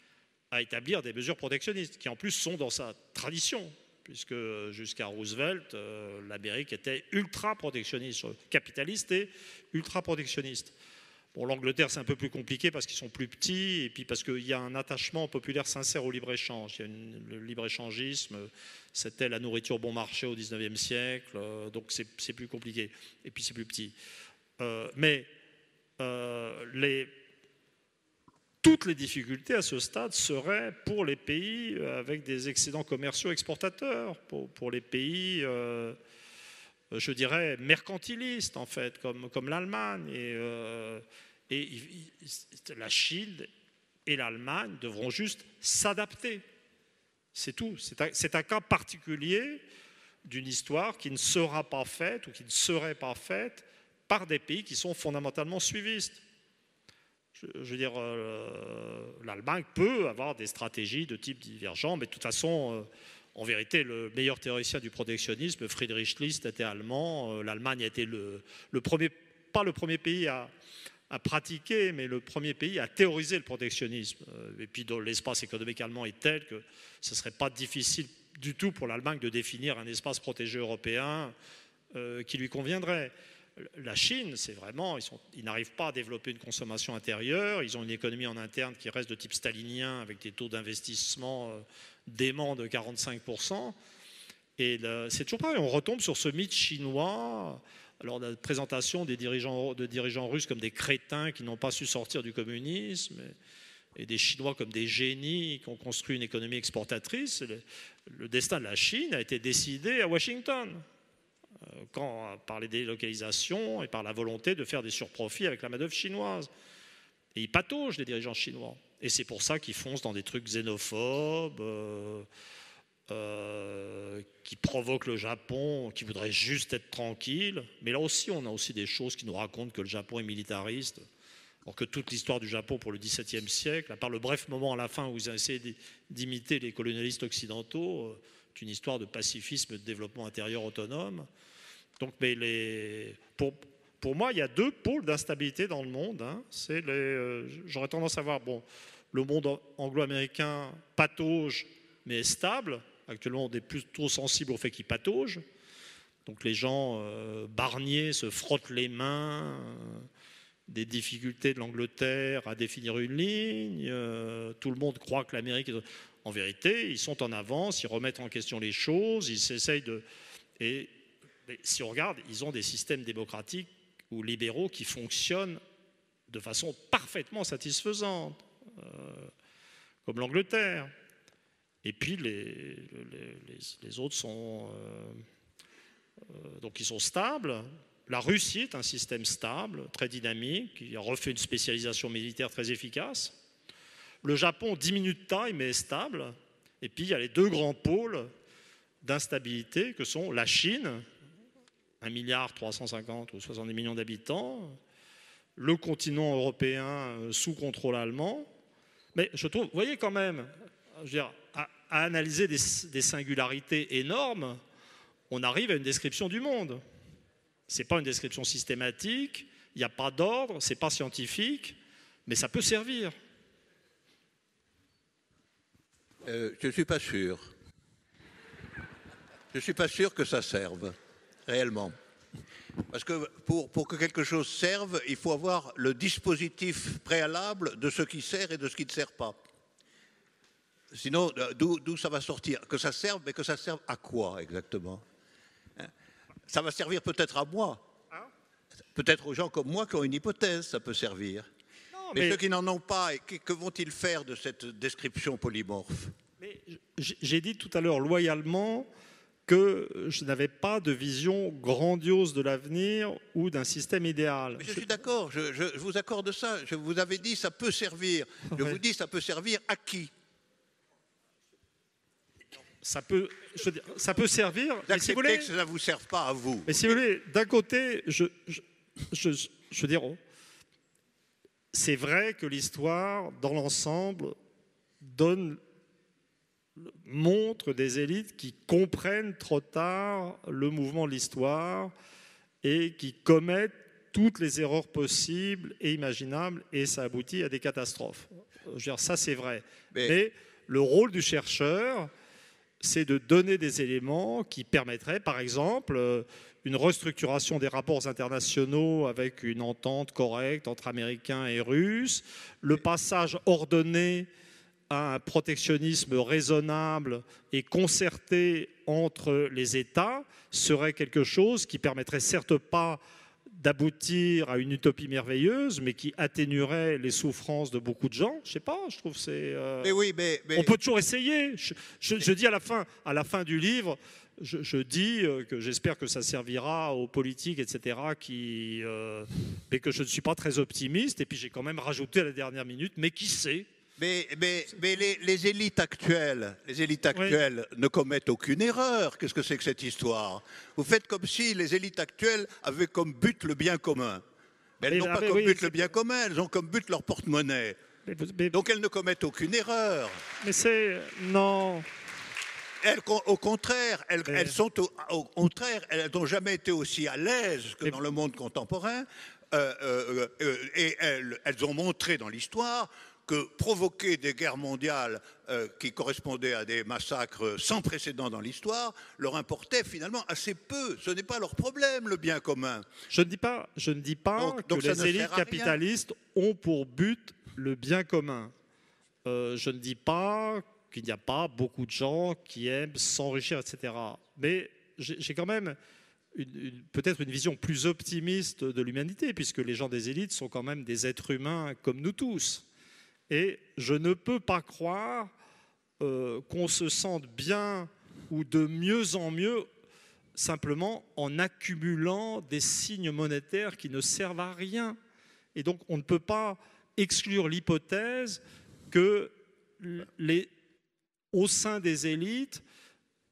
à établir des mesures protectionnistes, qui en plus sont dans sa tradition, puisque jusqu'à Roosevelt, l'Amérique était ultra-protectionniste, capitaliste et ultra-protectionniste. Bon, l'Angleterre, c'est un peu plus compliqué parce qu'ils sont plus petits et puis parce qu'il y a un attachement populaire sincère au libre-échange. Le libre-échangisme, c'était la nourriture bon marché au XIXe siècle, donc c'est plus compliqué. Et puis c'est plus petit. Toutes les difficultés à ce stade seraient pour les pays avec des excédents commerciaux exportateurs, pour les pays... je dirais, mercantiliste, en fait, comme l'Allemagne. Et la Chine et l'Allemagne devront juste s'adapter. C'est tout. C'est un cas particulier d'une histoire qui ne sera pas faite ou qui ne serait pas faite par des pays qui sont fondamentalement suivistes. Je veux dire, l'Allemagne peut avoir des stratégies de type divergent, mais de toute façon... En vérité, le meilleur théoricien du protectionnisme, Friedrich List, était allemand. L'Allemagne a été pas le premier pays à pratiquer, mais le premier pays à théoriser le protectionnisme. Et puis l'espace économique allemand est tel que ce ne serait pas difficile du tout pour l'Allemagne de définir un espace protégé européen qui lui conviendrait. La Chine, c'est vraiment, ils n'arrivent pas à développer une consommation intérieure, ils ont une économie en interne qui reste de type stalinien avec des taux d'investissement dément de 45%. Et c'est toujours pareil, on retombe sur ce mythe chinois. Alors la présentation de dirigeants russes comme des crétins qui n'ont pas su sortir du communisme et des Chinois comme des génies qui ont construit une économie exportatrice. Le destin de la Chine a été décidé à Washington. Par les délocalisations et par la volonté de faire des surprofits avec la main-d'œuvre chinoise. Et ils pataugent, les dirigeants chinois. Et c'est pour ça qu'ils foncent dans des trucs xénophobes, qui provoquent le Japon, qui voudrait juste être tranquille. Mais là aussi, on a aussi des choses qui nous racontent que le Japon est militariste. Alors que toute l'histoire du Japon pour le XVIIe siècle, à part le bref moment à la fin où ils ont essayé d'imiter les colonialistes occidentaux, c'est une histoire de pacifisme et de développement intérieur autonome. Donc, pour moi, il y a deux pôles d'instabilité dans le monde. J'aurais tendance à voir le monde anglo-américain patauge, mais est stable. Actuellement, on est plutôt sensible au fait qu'il patauge. Donc les gens Barnier se frottent les mains, des difficultés de l'Angleterre à définir une ligne. Tout le monde croit que l'Amérique est... En vérité, ils sont en avance, ils remettent en question les choses, ils essayent de... Et si on regarde, ils ont des systèmes démocratiques ou libéraux qui fonctionnent de façon parfaitement satisfaisante, comme l'Angleterre. Et puis les autres sont... donc ils sont stables. La Russie est un système stable, très dynamique, qui a refait une spécialisation militaire très efficace. Le Japon diminue de taille, mais est stable. Et puis il y a les deux grands pôles d'instabilité que sont la Chine, 1,350 milliard ou 70 millions d'habitants, le continent européen sous contrôle allemand. Mais je trouve, vous voyez quand même, je veux dire, à analyser des singularités énormes, on arrive à une description du monde. Ce n'est pas une description systématique, il n'y a pas d'ordre, ce n'est pas scientifique, mais ça peut servir. Je ne suis pas sûr. Je ne suis pas sûr que ça serve, réellement. Parce que pour que quelque chose serve, il faut avoir le dispositif préalable de ce qui sert et de ce qui ne sert pas. Sinon, d'où ça va sortir? Que ça serve, mais que ça serve à quoi exactement? Ça va servir peut-être à moi. Peut-être aux gens comme moi qui ont une hypothèse, ça peut servir. Non, mais ceux qui n'en ont pas, que vont-ils faire de cette description polymorphe? J'ai dit tout à l'heure loyalement que je n'avais pas de vision grandiose de l'avenir ou d'un système idéal. Mais je suis d'accord, je vous accorde ça. Je vous avais dit ça peut servir. Je vous dis ça peut servir à qui? Ça peut servir. Mais si vous voulez, que ça ne vous serve pas à vous. Mais si vous voulez, d'un côté, je veux dire, c'est vrai que l'histoire, dans l'ensemble, montre des élites qui comprennent trop tard le mouvement de l'histoire et qui commettent toutes les erreurs possibles et imaginables, et ça aboutit à des catastrophes. Je veux dire, ça, c'est vrai. Mais le rôle du chercheur, c'est de donner des éléments qui permettraient, par exemple, une restructuration des rapports internationaux avec une entente correcte entre Américains et Russes, le passage ordonné à un protectionnisme raisonnable et concerté entre les États serait quelque chose qui permettrait certes pas d'aboutir à une utopie merveilleuse, mais qui atténuerait les souffrances de beaucoup de gens. Je sais pas, je trouve que c'est... On peut toujours essayer. Je dis à la fin du livre, je dis que j'espère que ça servira aux politiques, etc., mais que je ne suis pas très optimiste. Et puis j'ai quand même rajouté à la dernière minute, mais qui sait? Mais les élites actuelles ne commettent aucune erreur. Qu'est-ce que c'est que cette histoire? Vous faites comme si les élites actuelles avaient comme but le bien commun. Mais elles n'ont pas comme but le bien commun, elles ont comme but leur porte-monnaie. Donc elles ne commettent aucune erreur. Mais c'est... Non. Au contraire, elles n'ont jamais été aussi à l'aise que dans le monde contemporain. Et elles ont montré dans l'histoire que provoquer des guerres mondiales qui correspondaient à des massacres sans précédent dans l'histoire leur importait finalement assez peu. Ce n'est pas leur problème, le bien commun. Je ne dis pas que les élites capitalistes ont pour but le bien commun. Je ne dis pas qu'il n'y a pas beaucoup de gens qui aiment s'enrichir, etc. Mais j'ai quand même peut-être une vision plus optimiste de l'humanité, puisque les gens des élites sont quand même des êtres humains comme nous tous. Et je ne peux pas croire qu'on se sente bien ou de mieux en mieux simplement en accumulant des signes monétaires qui ne servent à rien. Et donc on ne peut pas exclure l'hypothèse que au sein des élites,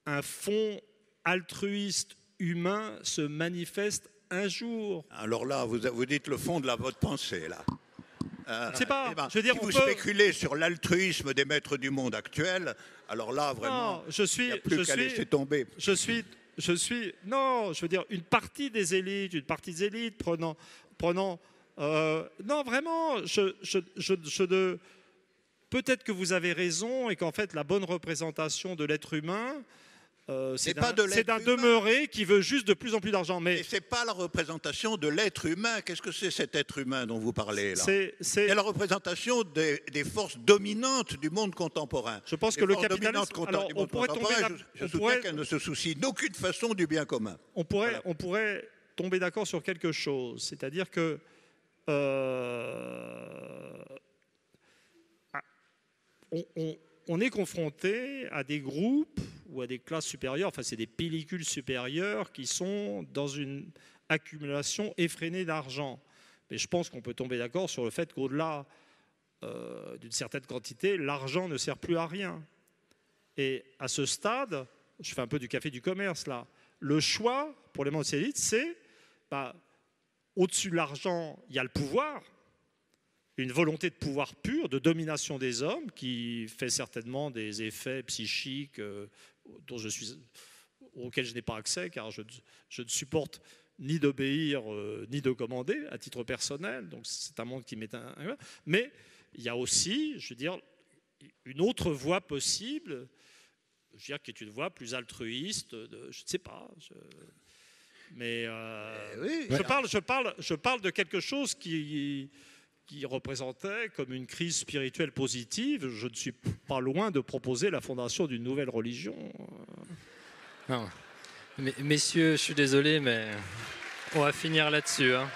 un fond altruiste humain se manifeste un jour. Alors là, vous dites le fond de votre pensée, là. Je sais pas. Je veux dire, si vous spéculez sur l'altruisme des maîtres du monde actuels, alors là, vraiment, il n'y a plus qu'à laisser tomber. Non, je veux dire, une partie des élites prenant non, vraiment, peut-être que vous avez raison et qu'en fait, la bonne représentation de l'être humain, c'est d'un demeuré qui veut juste de plus en plus d'argent. Mais ce n'est pas la représentation de l'être humain. Qu'est-ce que c'est cet être humain dont vous parlez là? C'est la représentation des forces dominantes du monde contemporain. Je pense que le capitalisme... Alors, on pourrait je soutiens qu'elle ne se soucie d'aucune façon du bien commun. On pourrait tomber d'accord sur quelque chose. C'est-à-dire que... on est confronté à des groupes ou à des classes supérieures, enfin c'est des pellicules supérieures qui sont dans une accumulation effrénée d'argent. Mais je pense qu'on peut tomber d'accord sur le fait qu'au-delà d'une certaine quantité, l'argent ne sert plus à rien. Et à ce stade, je fais un peu du café du commerce là, le choix pour les membres de ces élites, c'est au-dessus de l'argent, il y a le pouvoir, une volonté de pouvoir pur, de domination des hommes, qui fait certainement des effets psychiques auxquels je n'ai pas accès, car je ne supporte ni d'obéir, ni de commander, à titre personnel. Donc c'est un monde qui m'est... Mais il y a aussi, je veux dire, une autre voie possible, je veux dire, qui est une voie plus altruiste, je ne sais pas... Mais oui. je parle de quelque chose qui représentait comme une crise spirituelle positive. Je ne suis pas loin de proposer la fondation d'une nouvelle religion. Non. Messieurs, je suis désolé, mais on va finir là-dessus. Hein.